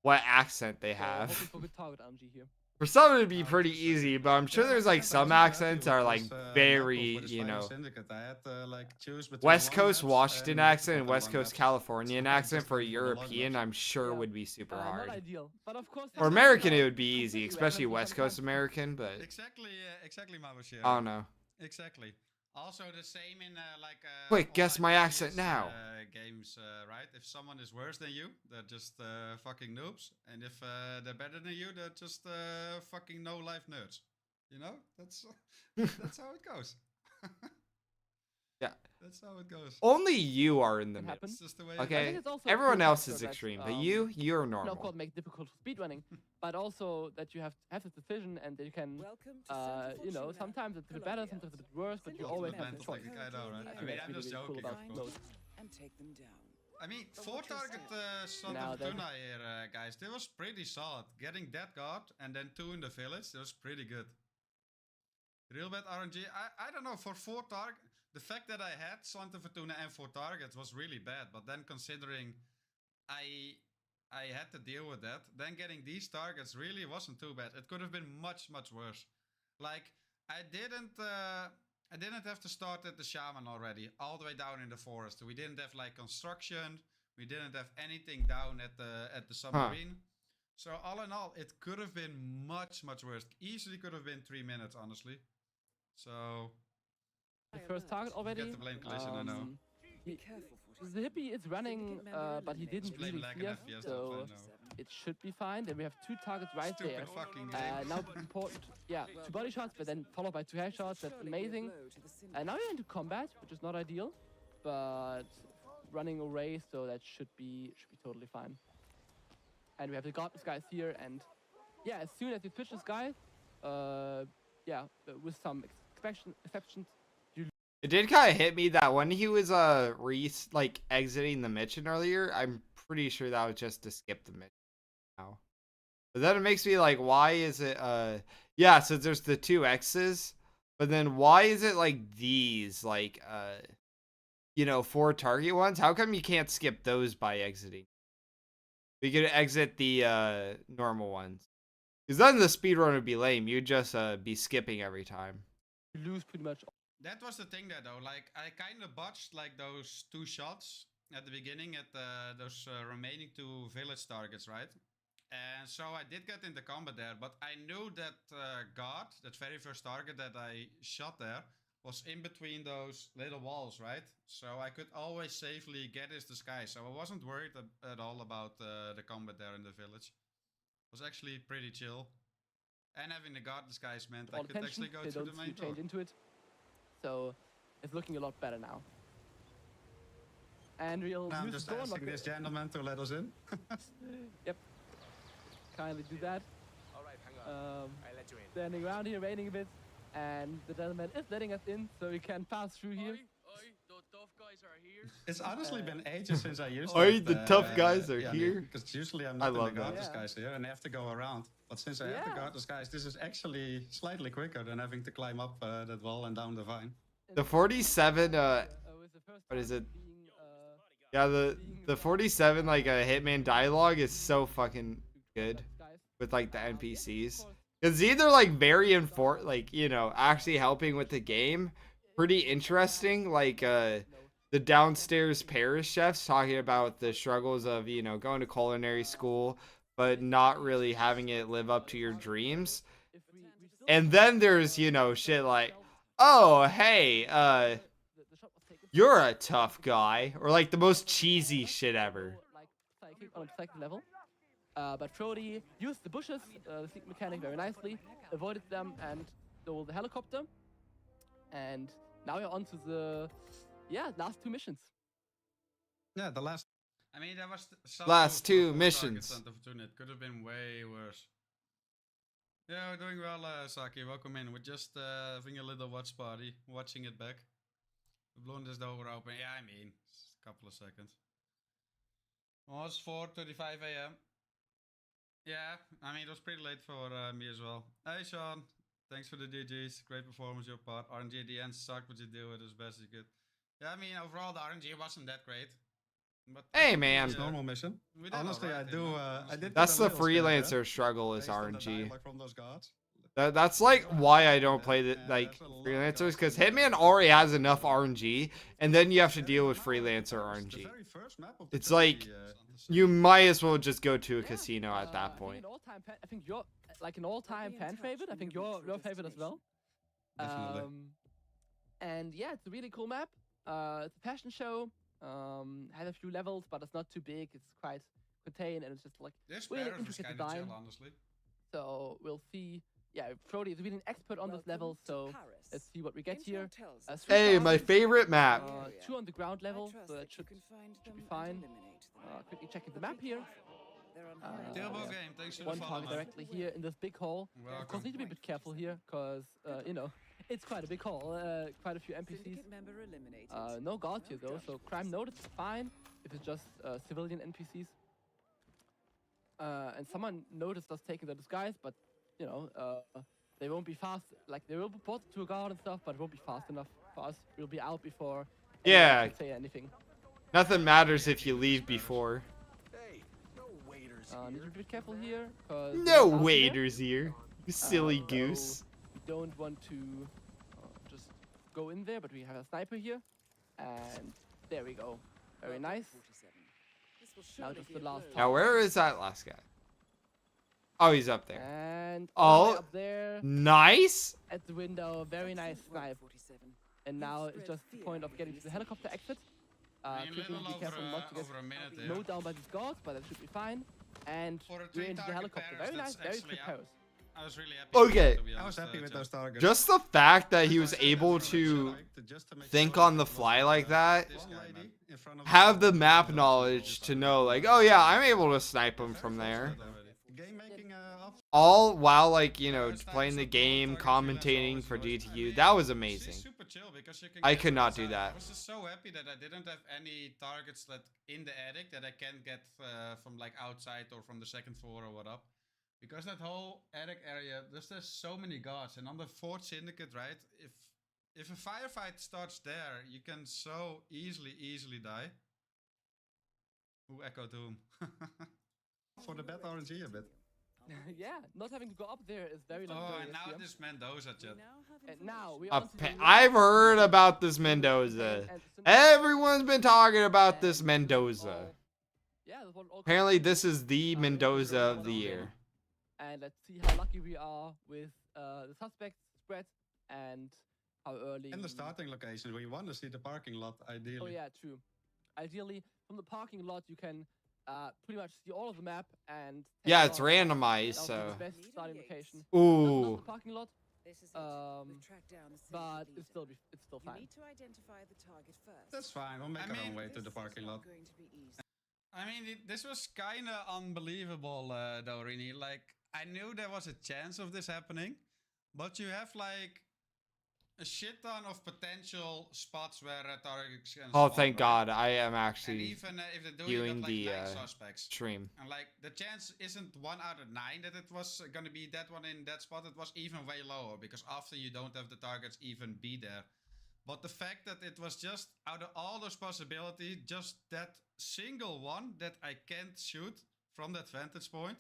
what accent they So hoping have. for good target RNG here. For some it'd be pretty easy, but I'm sure there's like some accents are like very, With his you final know, syndicate, I had to like choose between West long Coast maps Washington and accent and multiple West long Coast maps. Californian So I'm accent just for a looking for the long European, maps. I'm sure Yeah. would be super Not hard. ideal, but of course. For that's American not- it would be easy, You especially have West some Coast time. American, but Exactly, my Bashir. I don't know. Exactly. Also the same in Quick, guess online my accent FPS, now. Games, right? If someone is worse than you, they're just fucking noobs, and if they're better than you, they're just fucking no life nerds. You know, that's that's how it goes. Yeah. That's how it goes. Only you are in the Can mix. happen. It's just the way. I Okay. think it's also Everyone cool else factor is that, extreme, but you're and of normal. course make it difficult for speedrunning, but also that you have this decision and that you can, Welcome to you know, sometimes it's a bit better, sometimes it's a bit worse, but you always have the mental choice. thing, I know, right? I I think mean, that's I'm really, just really cool joking, about of course. those. and take them down. I mean, But 4 watch your target step. Santa Now that- Fortuna here, guys. That was pretty solid. Getting that guard and then 2 in the village, that was pretty good. Real bad RNG. I don't know, for 4 target, the fact that I had Santa Fortuna and 4 targets was really bad. But then considering I had to deal with that, then getting these targets really wasn't too bad. It could have been much, much worse. Like, I didn't have to start at the shaman already, all the way down in the forest. We didn't have like construction. We didn't have anything down at the submarine. So all in all, it could have been much, much worse. Easily could have been 3 minutes, honestly. So The first target already. get the blame collision, I know. Be careful, The hippie is running, but he didn't Blame really lag see and us, FPS, so I know. it should be fine. Then we have 2 targets right Stupid there. fucking game. Now important, yeah, 2 body shots, but then followed by 2 headshots. That's amazing. And now we're into combat, which is not ideal, but running away, so that should be totally fine. And we have the godless guys here, and yeah, as soon as you switch this guy, yeah, with some exceptions, It did kind of hit me that when he was exiting the mission earlier, I'm pretty sure that was just to skip the mission now. But then it makes me like, why is it yeah, so there's the 2 X's, but then why is it like these like 4 target ones? How come you can't skip those by exiting? We could exit the normal ones. Because then the speedrun would be lame. You'd just be skipping every time. you lose pretty much. That was the thing there, though. Like, I kind of botched like those 2 shots at the beginning at those remaining 2 village targets, right? And so I did get into combat there, but I knew that guard, that very first target that I shot there, was in between those little walls, right? So I could always safely get his disguise. So I wasn't worried at all about the combat there in the village. It was actually pretty chill. And having the guard disguise meant I All could actually go to the main door. change into it. So it's looking a lot better now. And we'll Now I'm use just the door asking unlock. this gentleman to let us in. Yep. Kindly do that. All right, hang on. I let you in. Standing around here, waiting a bit, and the gentleman is letting us in, so we can pass through here. The tough guys are here. It's honestly been ages since I used Oi, that, the tough guys are yeah, here. Because usually I'm I not in the love that. guard Yeah. disguise here and I have to go around. But since I have the Yeah. guard disguise, this is actually slightly quicker than having to climb up that wall and down the vine. The 47 With the first what is target it? being, yeah, the 47 like a hitman dialogue is so fucking good guys. with like the NPCs. It's either like very actually helping with the game, pretty interesting, like the downstairs Paris chefs talking about the struggles of, going to culinary school, but not really having it live up to your dreams. If we still And then there's, shit like, oh, hey, the shot was taken you're a tough guy, or like the most cheesy shit ever. like psychic on a psychic level. But Frote used the bushes, the sneak mechanic very nicely, avoided them and stole the helicopter. And now we're on to the last 2 missions. Yeah, the last I mean, that was so Last close 2 for missions. Santa Fortuna. It could have been way worse. Yeah, we're doing well, Saki. Welcome in. We're just having a little watch party, watching it back. We blown this door open. Yeah, I mean, it's a couple of seconds. Well, it's 4:35 a.m. Yeah, I mean, it was pretty late for me as well. Hey, Sean. Thanks for the DGs. Great performance, your part. RNG at the end sucked, but you did it as best you could. Yeah, I mean, overall, the RNG wasn't that great. But Hey, man. It's normal mission. we did Honestly, alright I in do. it, I honestly. did. That's get a the little scared there, freelancer struggle is based on the RNG. dialogue from those guards. That's like why I don't play the like freelancers, because Hitman already has enough RNG, and then you have to deal with freelancer RNG. It's like you might as well just go to a casino at that point. I think you're like an all-time fan favorite. I think you're favorite as well. Definitely. And yeah, it's a really cool map. It's a fashion show. Has a few levels, but it's not too big. It's quite contained, and it's just like This really Paris was intricate kind of design. chill, honestly. So we'll see. Yeah, Frote is really an expert on this level, so let's see what we get here. Hey, my favorite map. 2 on the ground level, so that should be fine. Quickly checking the map here. Turbo game, thanks to the One follow, target man. directly here in this big hall. Of course, need to be a bit careful here, because, you know, it's quite a big hall. Quite a few NPCs. No guards here, though, so crime noted is fine if it's just civilian NPCs. And someone noticed us taking the disguise, but, you know, they won't be fast. Like, they will be brought to a guard and stuff, but it won't be fast enough for us. We'll be out before anyone can say anything. Nothing matters if you leave before. Need to be careful here, cause No waiters here. You silly so goose. we don't want to just go in there, but we have a sniper here, and there we go. Very nice. Now just the last. Now where is that last guy? Oh, he's up there. And Oh, up there nice. at the window, very nice snipe. And now it's just the point of getting to the helicopter exit. Quickly be careful not to get mowed down by these guards, but that should be fine. And we're into the helicopter. Very nice, very quick Paris. I was really happy. Okay. To be I was honest, happy with those targets. Just the fact that he was able to think on the fly like that, have the map knowledge to know, like, oh yeah, I'm able to snipe him from there. Game making All while, like, you know, playing the game, commentating for GTU. That was amazing. Super chill because you can I get could not from do the side. that. I was just so happy that I didn't have any targets that in the attic that I can get from like outside or from the second floor or what up. Because that whole attic area, there's so many guards, and on the 4th syndicate, right? If a firefight starts there, you can so easily die. Who echoed whom? for the bad RNG a bit. Yeah, not having to go up there is very Oh, luxurious and now here. this Mendoza chat. And now we I've heard about this Mendoza. Everyone's been talking about this Mendoza. Yeah, this one all Apparently, this is the Mendoza of the year. And let's see how lucky we are with the suspect spread and how early. And the starting location, we want to see the parking lot, ideally. Oh yeah, true. Ideally, from the parking lot, you can pretty much see all of the map and. Yeah, it's randomized, the so. best starting location. Ooh. Not the parking lot, but it's still fine. That's fine. We'll make our own way to the parking lot. I mean, this was kind of unbelievable, though, Rini. Like, I knew there was a chance of this happening, but you have, like, a shit ton of potential spots where targets can Oh, spawn, thank right? God. I am And actually even if they do, viewing you got, the like, 9 suspects. stream. And, like, the chance isn't 1 out of 9 that it was going to be that one in that spot. It was even way lower, because often you don't have the targets even be there. But the fact that it was just, out of all those possibilities, just that single one that I can't shoot from that vantage point,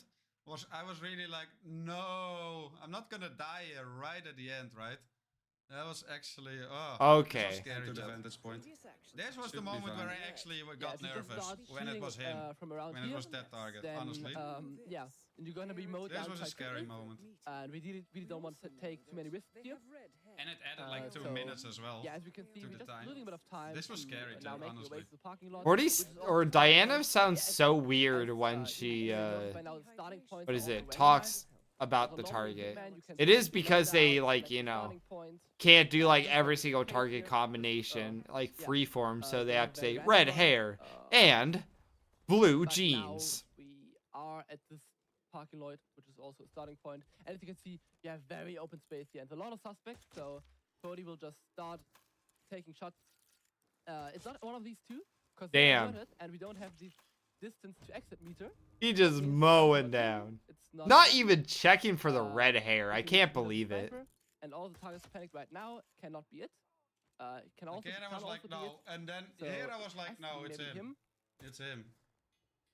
I was really like, no, I'm not gonna die here right at the end, right? That was actually, Okay. this was scary, To the chat. vantage point. This was the Should be moment where fine. I actually Yeah, got if you just nervous start when it shooting, was him, from around when here, it was that target, then, honestly. yeah, and you're gonna be mowed This down was a quite scary quickly. moment. And we really don't want to take too many risks here. And it added like 2 so, minutes as well. Yeah, as we can see, to we're the just time. losing a bit of time. This was to, scary, now Jen, making our way honestly. to the parking lot. Or, which is or also Diana fine. sounds Yeah, so as, weird when she, you know, by now the starting points what are is also it, randomized. talks about So the normally target. Hitman, you can It see is the because loadout, they, select like, the you know, starting point, can't do, like, just every like single pick target here. combination, like, yeah. freeform, so they they're have to say very red randomized, hair and blue but jeans. now we are at this parking lot, which is also a starting point. And as you can see, you have very open space here and a lot of suspects, so Cody will just start taking shots. It's not one of these two, because Damn. and we don't have this distance to exit meter. He just It's mowing not down. It's Not that. even checking for the red Uh, hair. I if you can't see the believe it. sniper And all the targets panicked right now cannot be it. It can also, Again, I was like, be no. it. And then So here I was like, has to no, be it's maybe him. It's him.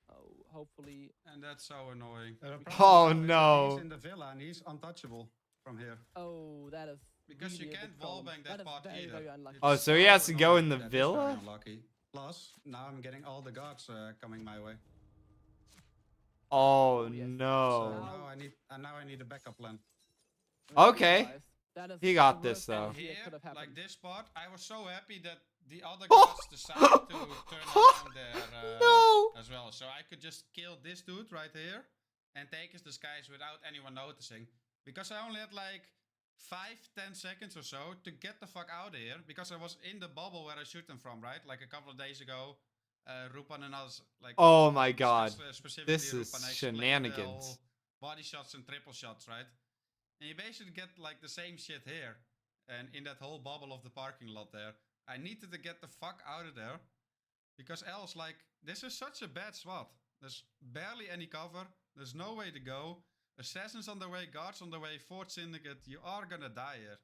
Oh, hopefully. And that's so annoying. Oh, Now is that no. He's in the villa and he's untouchable from here. Oh, that is. Because you really a can't big problem. wallbang that is part very, either. very unlucky. Oh, so he has to go in the That is very villa? unlucky. Plus, now I'm getting all the guards coming my way. Oh, yes. So no. now I need a backup plan. Okay. That is He got the this, worst though. idea that Here, could have happened. like this spot, I was so happy that the other guys decided to turn around there No. as well. So I could just kill this dude right here and take his disguise without anyone noticing. Because I only had like 5-10 seconds or so to get the fuck out of here. Because I was in the bubble where I shoot them from, right? Like a couple of days ago. Rupan and us, like... Oh my god. specifically This is Rupan explained the shenanigans. whole body shots and triple shots, right? And you basically get like the same shit here. And in that whole bubble of the parking lot there. I needed to get the fuck out of there. Because else, like, this is such a bad spot. There's barely any cover. There's no way to go. Assassins on the way, guards on the way, Fort Syndicate. You are gonna die here.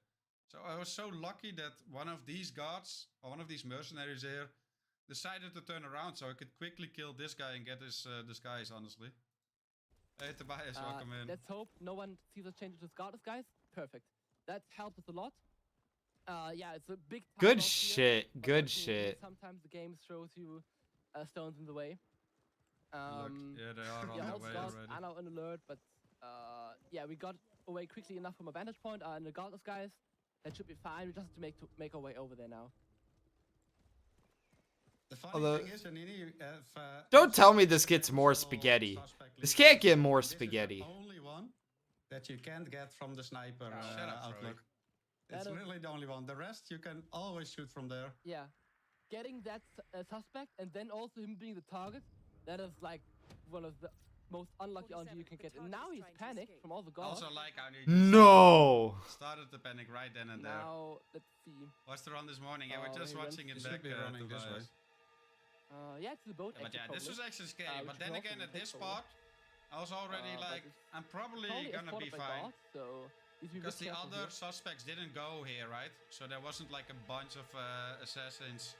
So I was so lucky that one of these guards, or one of these mercenaries here, decided to turn around so I could quickly kill this guy and get his disguise, honestly. Hey, Tobias, welcome in. Let's hope no one sees us change to Scarlet guys. Perfect. That helped us a lot. Yeah, it's a big Good loss shit. here, but Good unfortunately, shit. Sometimes the game throws you stones in the way. Look, yeah, they are on Yeah, their all way scouts already. are now on alert, but yeah, we got away quickly enough from a vantage point. And the Guards guys, that should be fine. We just have to make our way over there now. The funny Although- thing is, Janini, Don't tell me this gets more spaghetti. This can't get more spaghetti. This is the only one that you can't get from the sniper Shut up, outlook. That It's is- really the only one. The rest you can always shoot from there. Yeah, getting that suspect and then also him being the target, that is like one of the most unlucky RNG you can get. And now he's panicked from all the guards. Also, like, how you No. started to panic right then and there. Now let's see. Watched the run this morning. Yeah, we're Oh, just he went- watching it He back. should be running this Tobias. way. Yeah, it's the boat. Yeah, but exit yeah, this probably. was actually scary. which But we then can again, also at this take probably. spot, I was already But like, it's I'm probably Probably gonna be escorted by fine. guards, so need to be Because a bit the careful other here. suspects didn't go here, right? So there wasn't like a bunch of assassins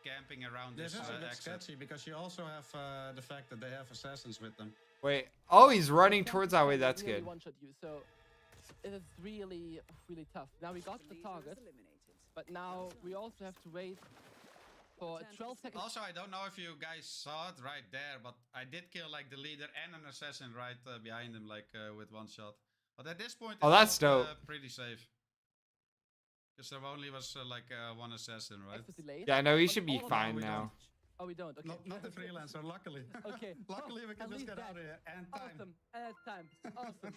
camping around This this is a bit exit. sketchy because you also have the fact that they have assassins with them. Wait. Oh, he's running Yeah, towards that way. they That's really good. One-shot you, so it is really, really tough. Now we got the target, but now we also have to wait for 12 seconds. Also, I don't know if you guys saw it right there, but I did kill like the leader and an assassin right behind him, like with one shot. But at this point, Oh, it that's felt, dope. pretty safe. Because there only was like one assassin, right? Exit delayed. Yeah, no, he But should be all of fine we now. Oh, we don't. Okay. Not the freelancer, luckily. Okay. Luckily, we At can just least get that. out of here. And time. Awesome. At time. Awesome.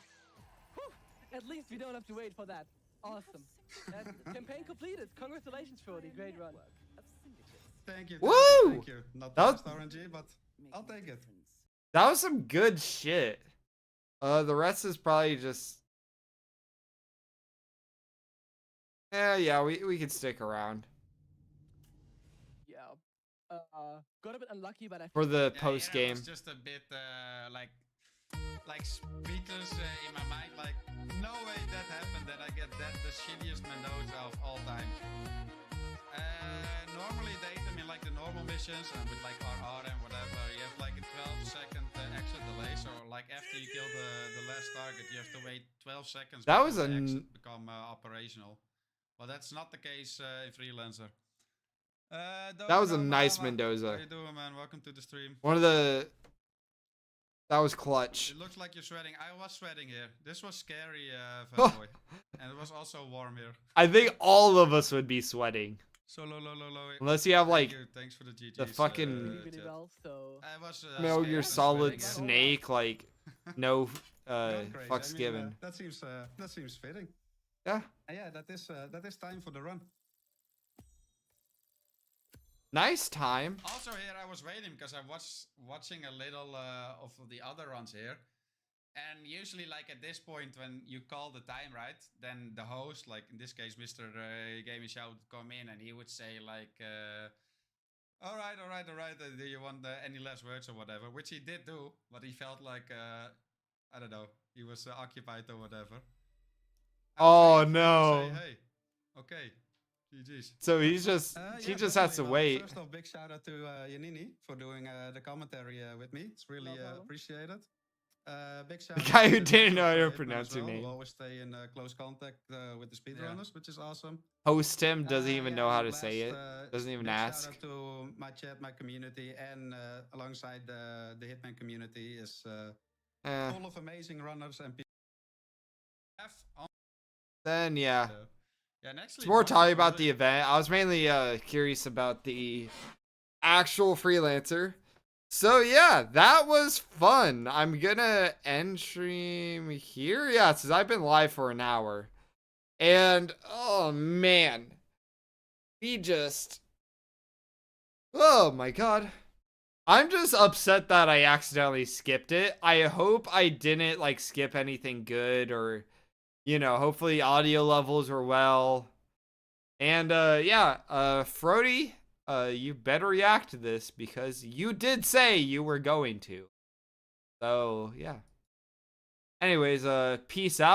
Whew. At least we don't have to wait for that. Awesome. Campaign completed. Congratulations, Frody. Great run. Thank you. Woo! Thank you. Not the That best RNG, but I'll take it. That was some good shit. The rest is probably just. Yeah, we could stick around Yeah. Got a bit unlucky, but I for the Yeah, post yeah, it game. was just a bit like speechless in my mind. Like, no way that happened. That I get the shittiest Mendoza of all time. Normally they hit them in like the normal missions and with like RR and whatever. You have like a 12-second exit delay. So like after you kill the last target, you have to wait 12 seconds. That before was the a exit become operational. But that's not the case in Freelancer. That was a nice Mendoza. How you doing, man? Welcome to the stream. One of the. That was clutch. It looks like you're sweating. I was sweating here. This was scary, Oh. fanboy. And it was also warm here. I think all of us would be sweating. So low. Unless you have like Thank you. Thanks for the GGs. the fucking- really, really chat. well, so... I was, Metal scared. Gear I was Solid sweating. Snake, like no Not great. fucks I mean, given. that seems fitting. Yeah. Yeah, that is time for the run. Nice time. Also here I was waiting because I was watching a little of the other runs here. And usually like at this point when you call the time, right? Then the host, like in this case Mr. Gaming Show would come in and he would say like, all right. Do you want any last words or whatever? Which he did do, but he felt like, I don't know, he was occupied or whatever. I Oh was waiting for him to no. say, hey, okay, GG's. So he's just he Yeah, just has to definitely. Well, wait. First off, big shout out to Yanini for doing the commentary with me. It's really No problem. appreciated. Big shout The out guy to who the didn't Dutch know how to Hitman as pronounce your well, who name. always stay in close contact with the speedrunners, which is awesome. Host him doesn't even Yeah, know how and to say it. last, Doesn't even big ask. Shout out to my chat, my community, and alongside the Hitman community is Eh. full of amazing runners and people. then yeah. Yeah, and actually, It's more most talking people about the really- event. I was mainly curious about the actual freelancer. So yeah, that was fun. I'm gonna end stream here. Yeah, since I've been live for an hour. And oh man. Oh my god. I'm just upset that I accidentally skipped it. I hope I didn't like skip anything good, or hopefully audio levels were well. And yeah, Frote, you better react to this because you did say you were going to. So yeah. Anyways, peace out.